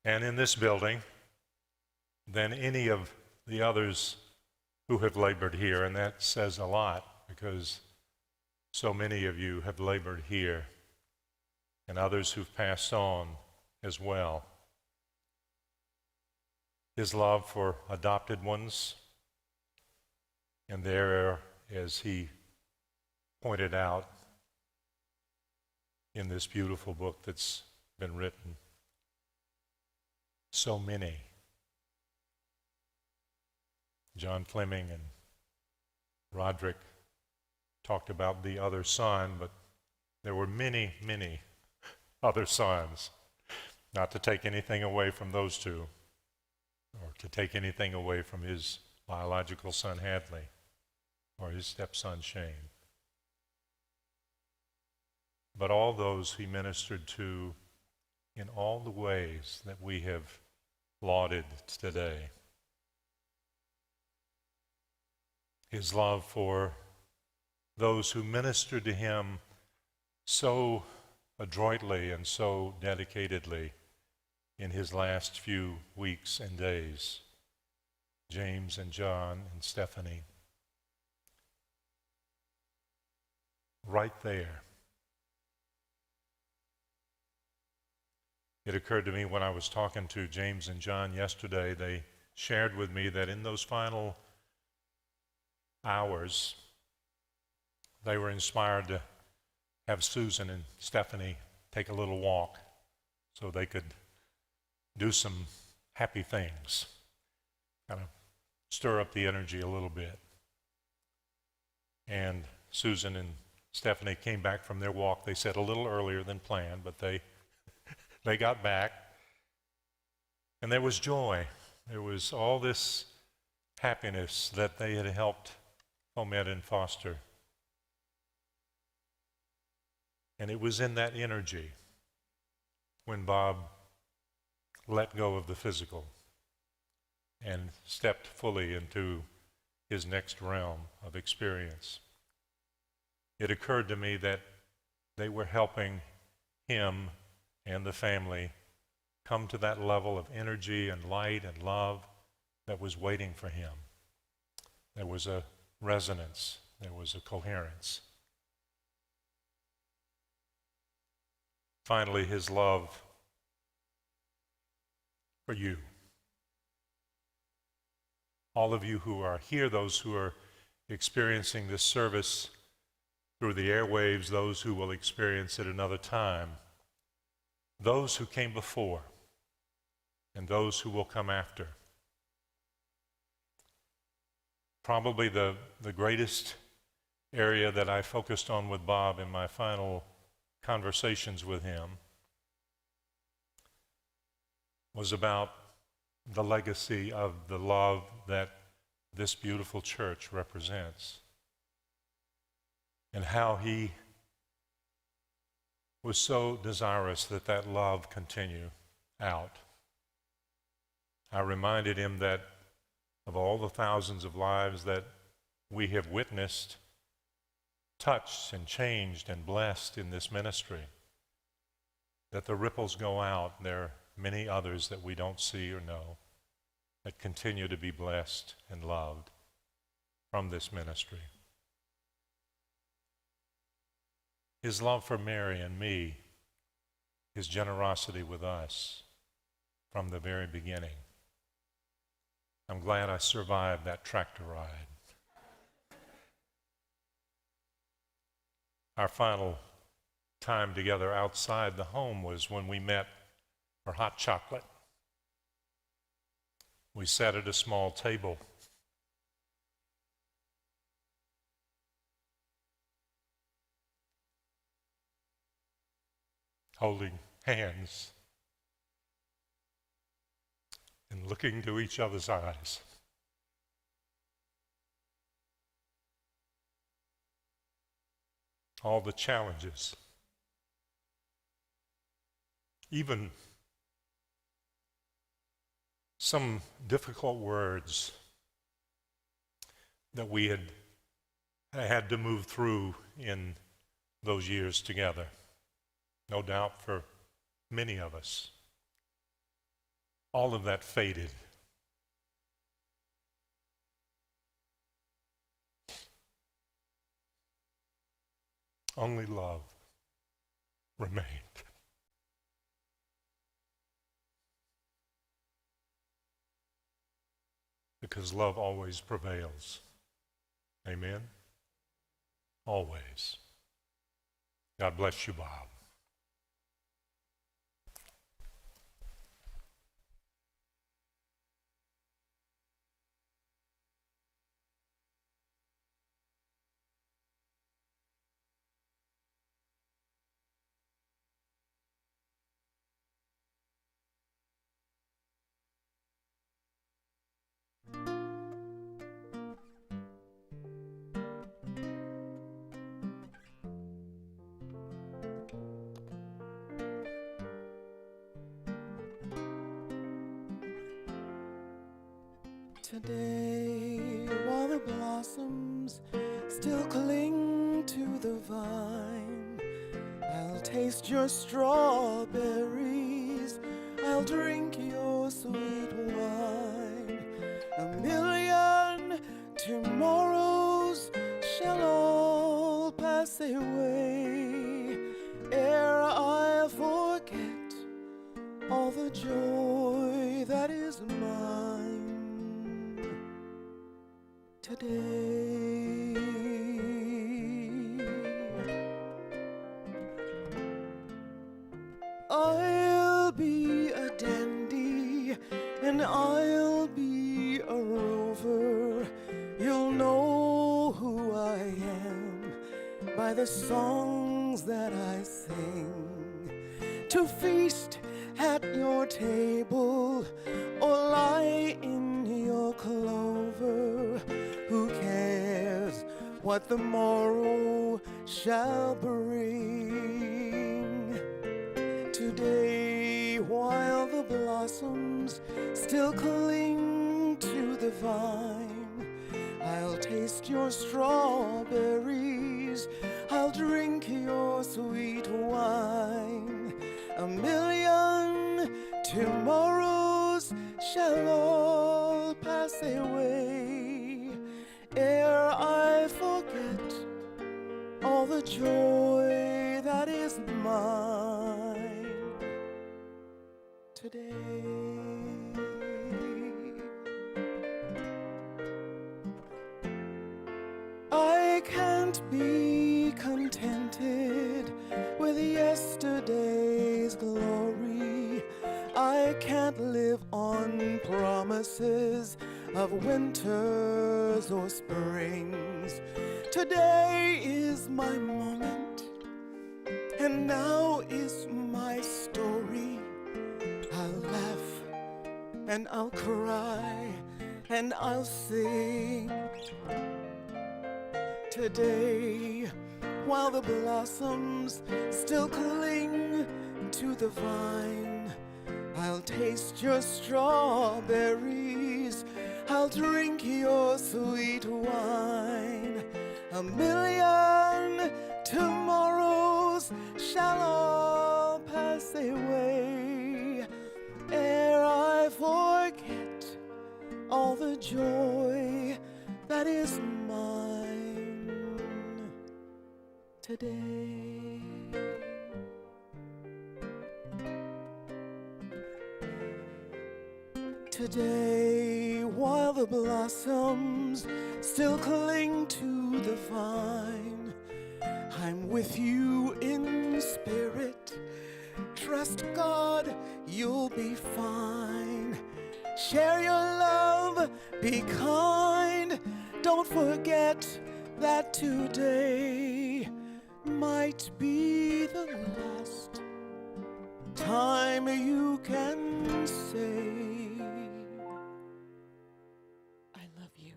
and in this building than any of the others who have labored here, and that says a lot because so many of you have labored here and others who've passed on as well. His love for adopted ones, and there, as he pointed out in this beautiful book that's been written, so many. John Fleming and Roderick talked about the other son, but there were many, many other sons. Not to take anything away from those two, or to take anything away from his biological son Hadley, or his stepson Shane. But all those he ministered to in all the ways that we have lauded today. His love for those who ministered to him so adroitly and so dedicatedly in his last few weeks and days. James and John and Stephanie. Right there. It occurred to me when I was talking to James and John yesterday, they shared with me that in those final hours, they were inspired to have Susan and Stephanie take a little walk so they could do some happy things, kind of stir up the energy a little bit. And Susan and Stephanie came back from their walk, they said a little earlier than planned, but they got back. And there was joy. There was all this happiness that they had helped foment and foster. And it was in that energy when Bob let go of the physical and stepped fully into his next realm of experience. It occurred to me that they were helping him and the family come to that level of energy and light and love that was waiting for him. There was a resonance, there was a coherence. Finally, his love for you. All of you who are here, those who are experiencing this service through the airwaves, those who will experience it another time, those who came before, and those who will come after. Probably the greatest area that I focused on with Bob in my final conversations with him was about the legacy of the love that this beautiful church represents, and how he was so desirous that that love continue out. I reminded him that of all the thousands of lives that we have witnessed, touched and changed and blessed in this ministry, that the ripples go out. There are many others that we don't see or know that continue to be blessed and loved from this ministry. His love for Mary and me, his generosity with us from the very beginning. glad I survived that tractor ride. Our final time together outside the home was when we met for hot chocolate. We sat at a small table. Holding hands and looking into each other's eyes. All the challenges, even some difficult words that we had to move through in those years together. No doubt for many of us. All of that faded. Only love remained. Because love always prevails. Amen? Always. God bless you, Bob. Today, while the blossoms still cling to the vine, I'll taste your strawberries, I'll drink your sweet wine. A million tomorrows shall all pass away, ere I forget all the joy that is mine. Today, I'll be a dandy and I'll be a rover. You'll know who I am by the songs that I sing. To feast at your table or lie in your clover. Who cares what the morrow shall bring? Today, while the blossoms still cling to the vine, I'll taste your strawberries, I'll drink your sweet wine. A million tomorrows shall all pass away, ere I forget all the joy that is mine today. I can't be contented with yesterday's glory. I can't live on promises of winters or springs. Today is my moment, and now is my story. I'll laugh, and I'll cry, and I'll sing. Today, while the blossoms still cling to the vine, I'll taste your strawberries, I'll drink your sweet wine. A million tomorrows shall all pass away, ere I forget all the joy that is mine today. Today, while the the blossoms still cling to the vine, I'm with you in spirit. Trust God, you'll be fine. Share your love, be kind. Don't forget that today might be the last time you can say, I love you.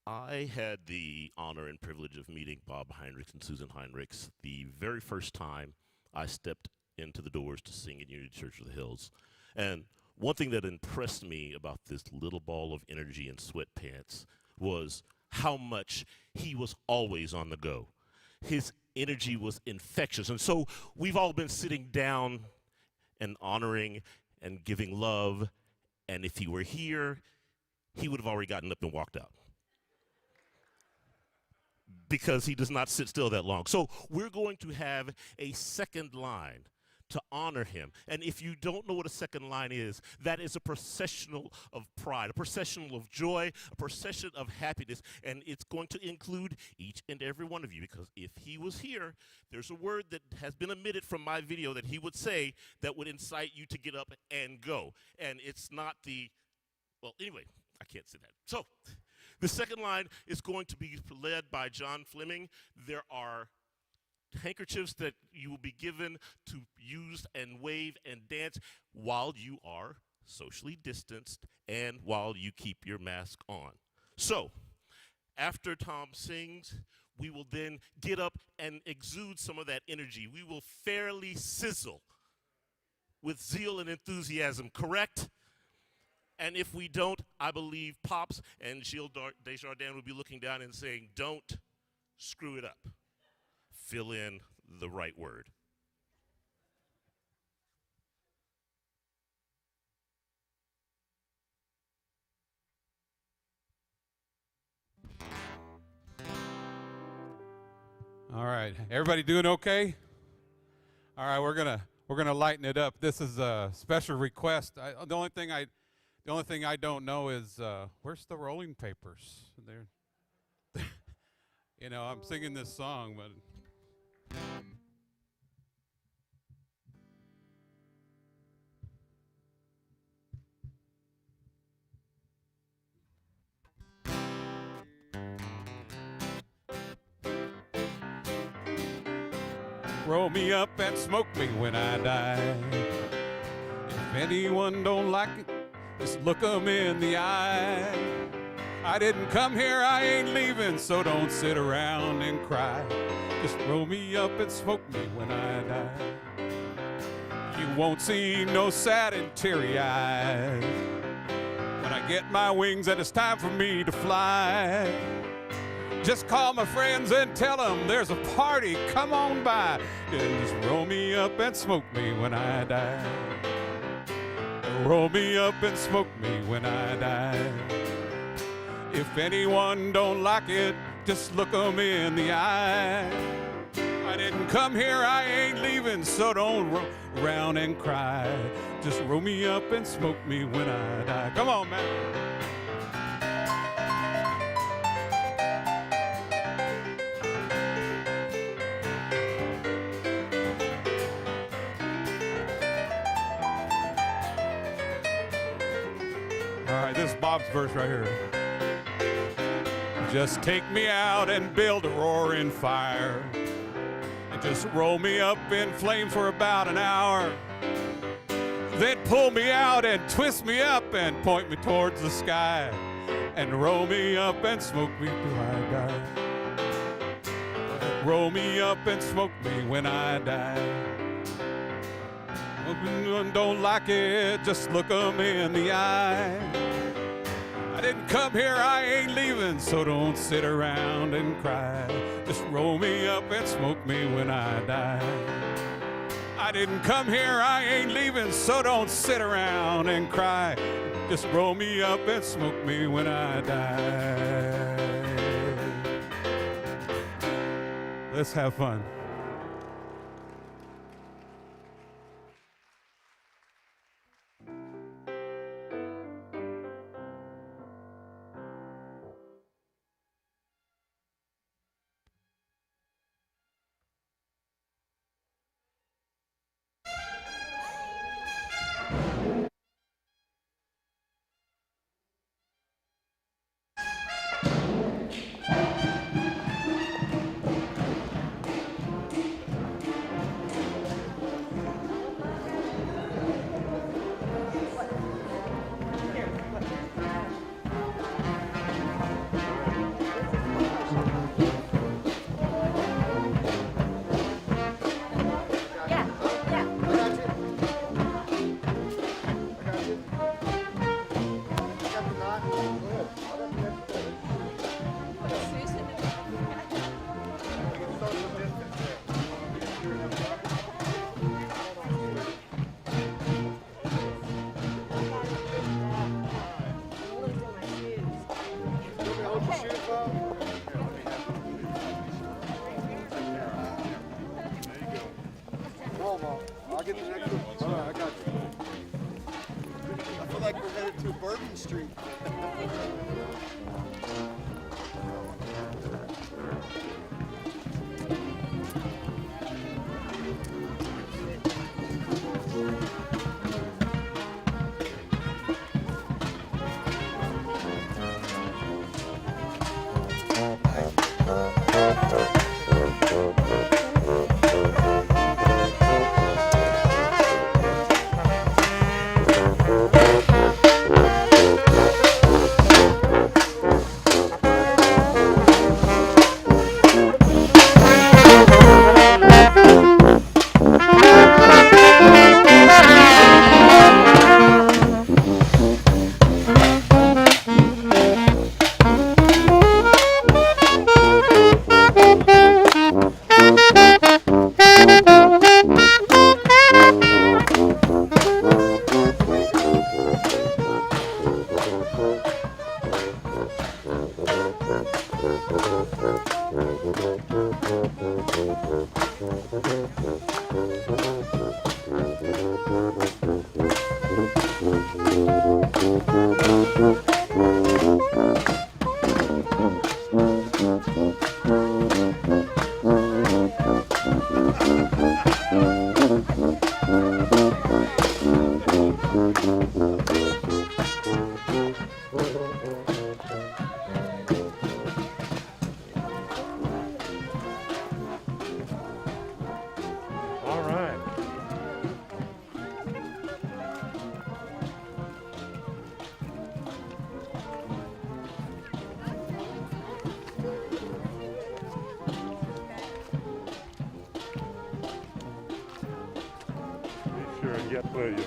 I had the honor and privilege of meeting Bob Heinrichs and Susan Heinrichs the very first time I stepped into the doors to sing at Unity Church of the Hills. And one thing that impressed me about this little ball of energy in sweatpants was how much he was always on the go. His energy was infectious. And so we've all been sitting down and honoring and giving love. And if he were here, he would have already gotten up and walked out, because he does not sit still that long. So we're going to have a second line to honor him. And if you don't know what a second line is, that is a processional of pride, a processional of joy, a procession of happiness. And it's going to include each and every one of you, because if he was here, there's a word that has been omitted from my video that he would say that would incite you to get up and go. And it's not the, well, anyway, I can't say that. So the second line is going to be led by John Fleming. There are handkerchiefs that you will be given to use and wave and dance while you are socially distanced and while you keep your mask on. So after Tom sings, we will then get up and exude some of that energy. We will fairly sizzle with zeal and enthusiasm, correct? And if we don't, I believe Pops and Gilles Desjardins will be looking down and saying, don't screw it up. Fill in the right word. All right, everybody doing okay? All right, we're gonna lighten it up. This is a special request. The only thing I don't know is where's the rolling papers? They're you know, I'm singing this song, but roll me up and smoke me when I die. If anyone don't like it, just look 'em in the eye. I didn't come here, I ain't leaving, so don't sit around and cry. Just roll me up and smoke me when I die. You won't see no sad and teary eyes when I get my wings and it's time for me to fly. Just call my friends and tell them there's a party, come on by. And just roll me up and smoke me when I die. Roll me up and smoke me when I die. If anyone don't like it, just look 'em in the eye. I didn't come here, I ain't leaving, so don't roll around and cry. Just roll me up and smoke me when I die. Come on, man. All right, this is Bob's verse right here. Just take me out and build a roaring fire, and just roll me up in flames for about an hour. Then pull me out and twist me up and point me towards the sky, and roll me up and smoke me till I die. Roll me up and smoke me when I die. If anyone don't like it, just look 'em in the eye. I didn't come here, I ain't leaving, so don't sit around and cry. Just roll me up and smoke me when I die. I didn't come here, I ain't leaving, so don't sit around and cry. Just roll me up and smoke me when I die. Let's have fun. I'll get the next one. All right, I got you. I feel like we're headed to Bourbon Street. Get William.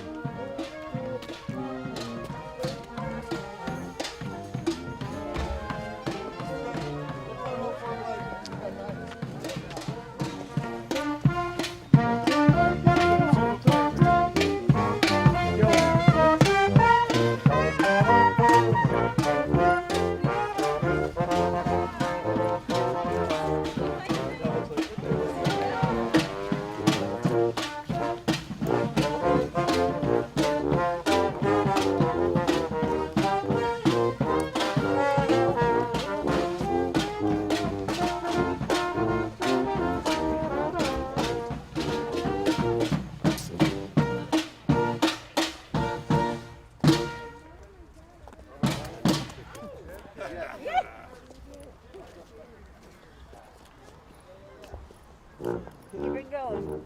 Keep it going.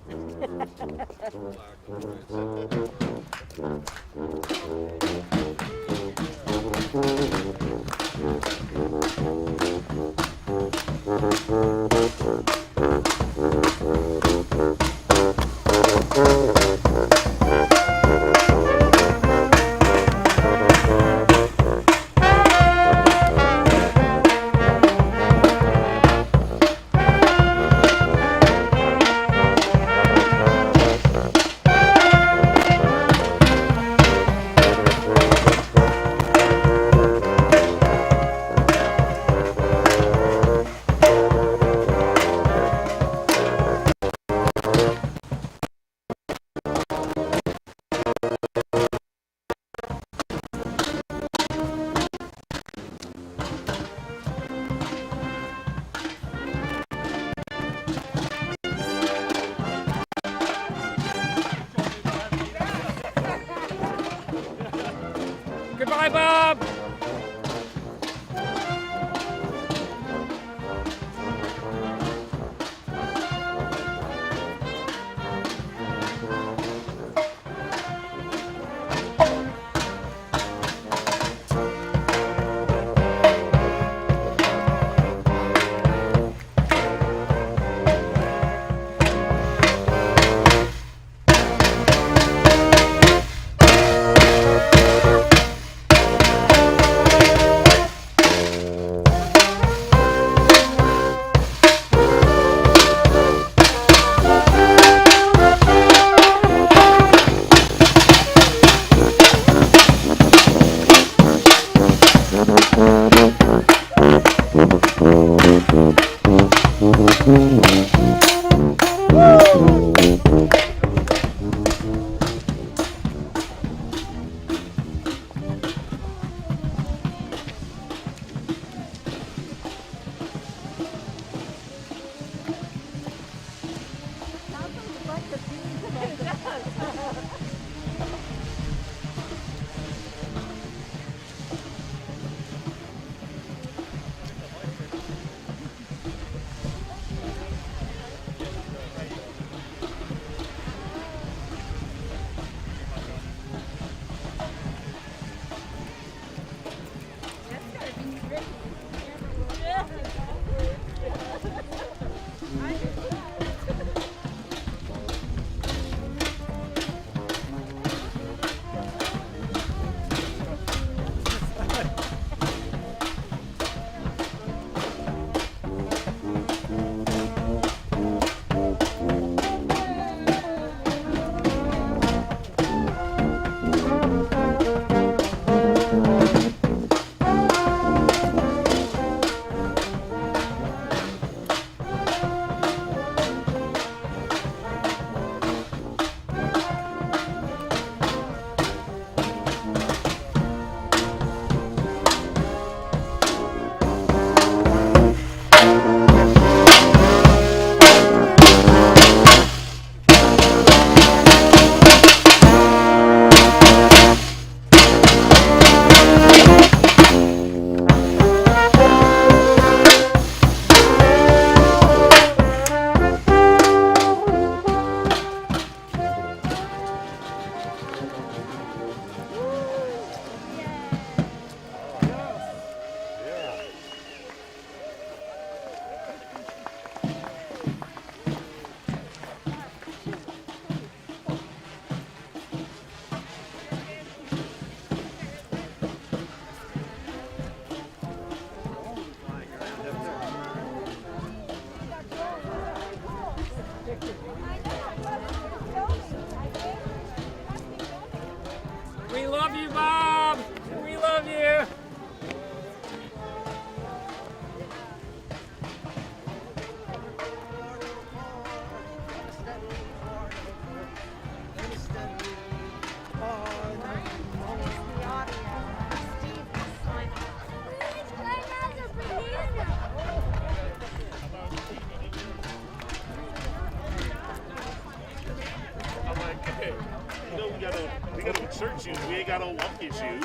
got all wonky shoes.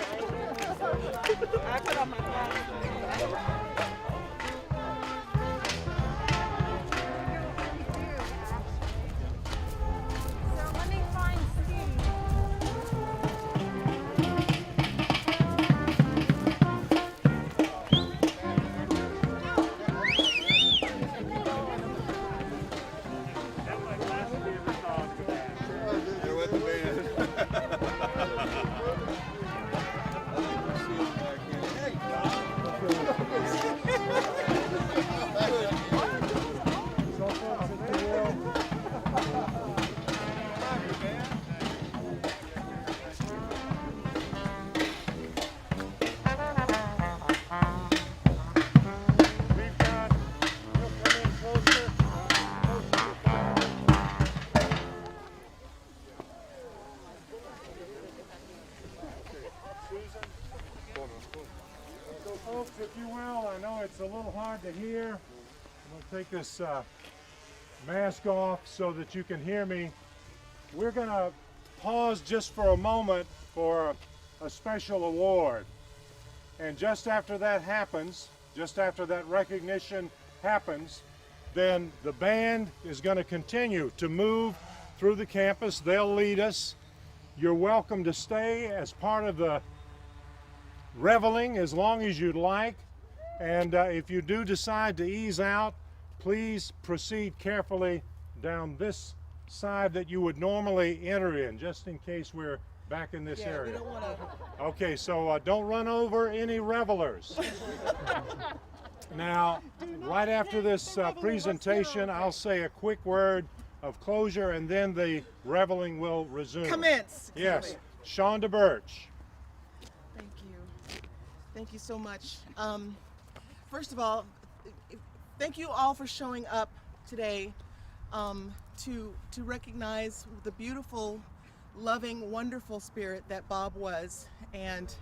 I put on my glasses. Folks, if you will, I know it's a little hard to hear. I'm going to take this mask off so that you can hear me. We're going to pause just for a moment for a special award. And just after that happens, just after that recognition happens, then the band is going to continue to move through the campus. They'll lead us. You're welcome to stay as part of the reveling as long as you'd like, and if you do decide to ease out, please proceed carefully down this side that you would normally enter in, just in case we're back in this area. We don't wanna... Okay, so don't run over any revelers. Now, right after this presentation, I'll say a quick word of closure, and then the reveling will resume. Commence. Yes, Shonda Birch. Thank you so much. First of all, thank you all for showing up today to recognize the beautiful, loving, wonderful spirit that Bob was, and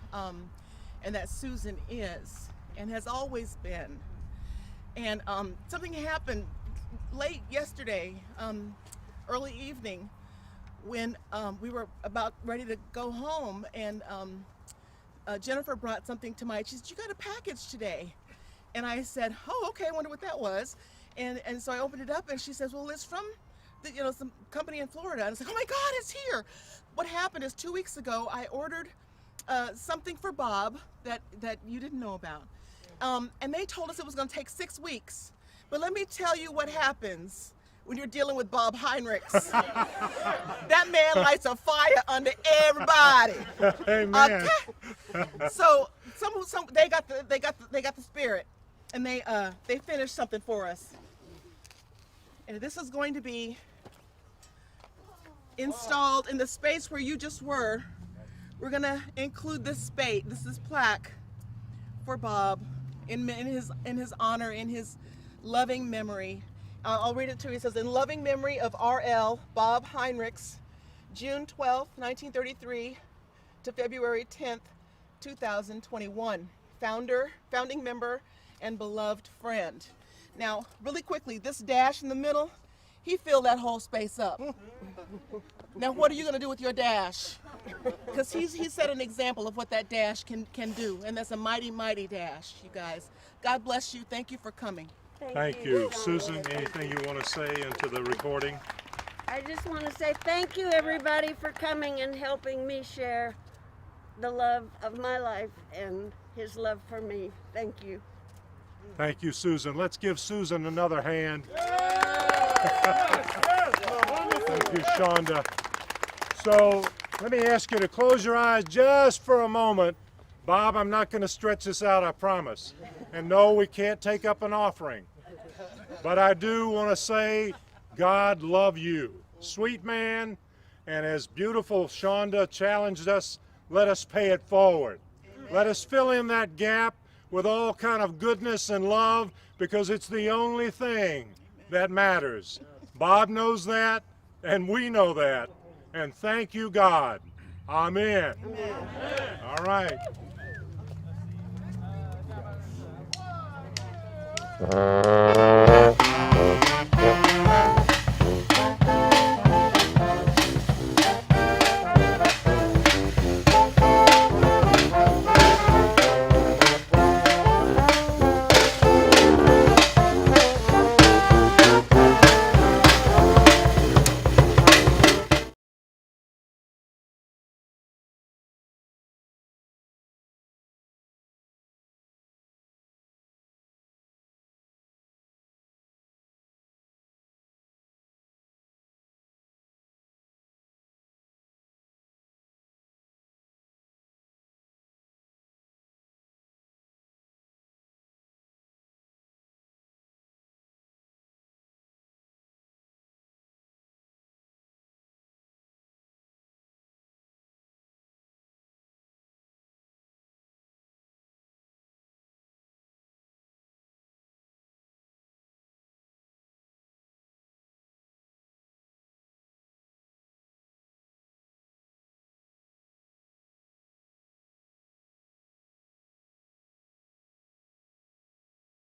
that Susan is, and has always been. And something happened late yesterday, early evening, when we were about ready to go home, and Jennifer brought something to she said, "You got a package today." And I said, "Oh, okay, I wonder what that was." And so I opened it up, and she says, "Well, it's from some company in Florida." And I was like, "Oh my God, it's here." What happened is 2 weeks ago, I ordered something for Bob that you didn't know about. And they told us it was going to take 6 weeks. But let me tell you what happens when you're dealing with Bob Heinrichs. That man lights a fire under everybody. Amen. Okay. So they got the spirit, and they finished something for us. And this is going to be installed in the space where you just were. We're gonna include this plaque for Bob in his honor, in his loving memory. I'll read it to you. It says, "In loving memory of R.L. Bob Heinrichs, June 12, 1933 to February 10th, 2021. Founding member, and beloved friend." Now, really quickly, this dash in the middle, he filled that whole space up. Now, what are you going to do with your dash? Because he set an example of what that dash can do, and that's a mighty, mighty dash, you guys. God bless you. Thank you for coming. Thank you. Susan, anything you want to say into the recording? I just want to say thank you, everybody, for coming and helping me share the love of my life and his love for me. Thank you. Thank you, Susan. Let's give Susan another hand. Thank you, Shonda. So let me ask you to close your eyes just for a moment. Bob, I'm not going to stretch this out, I promise. And no, we can't take up an offering. But I do want to say, God love you. Sweet man, and as beautiful Shonda challenged us, let us pay it forward. Let us fill in that gap with all kind of goodness and love, because it's the only thing that matters. Bob knows that, and we know that. And thank you, God. Amen. All right.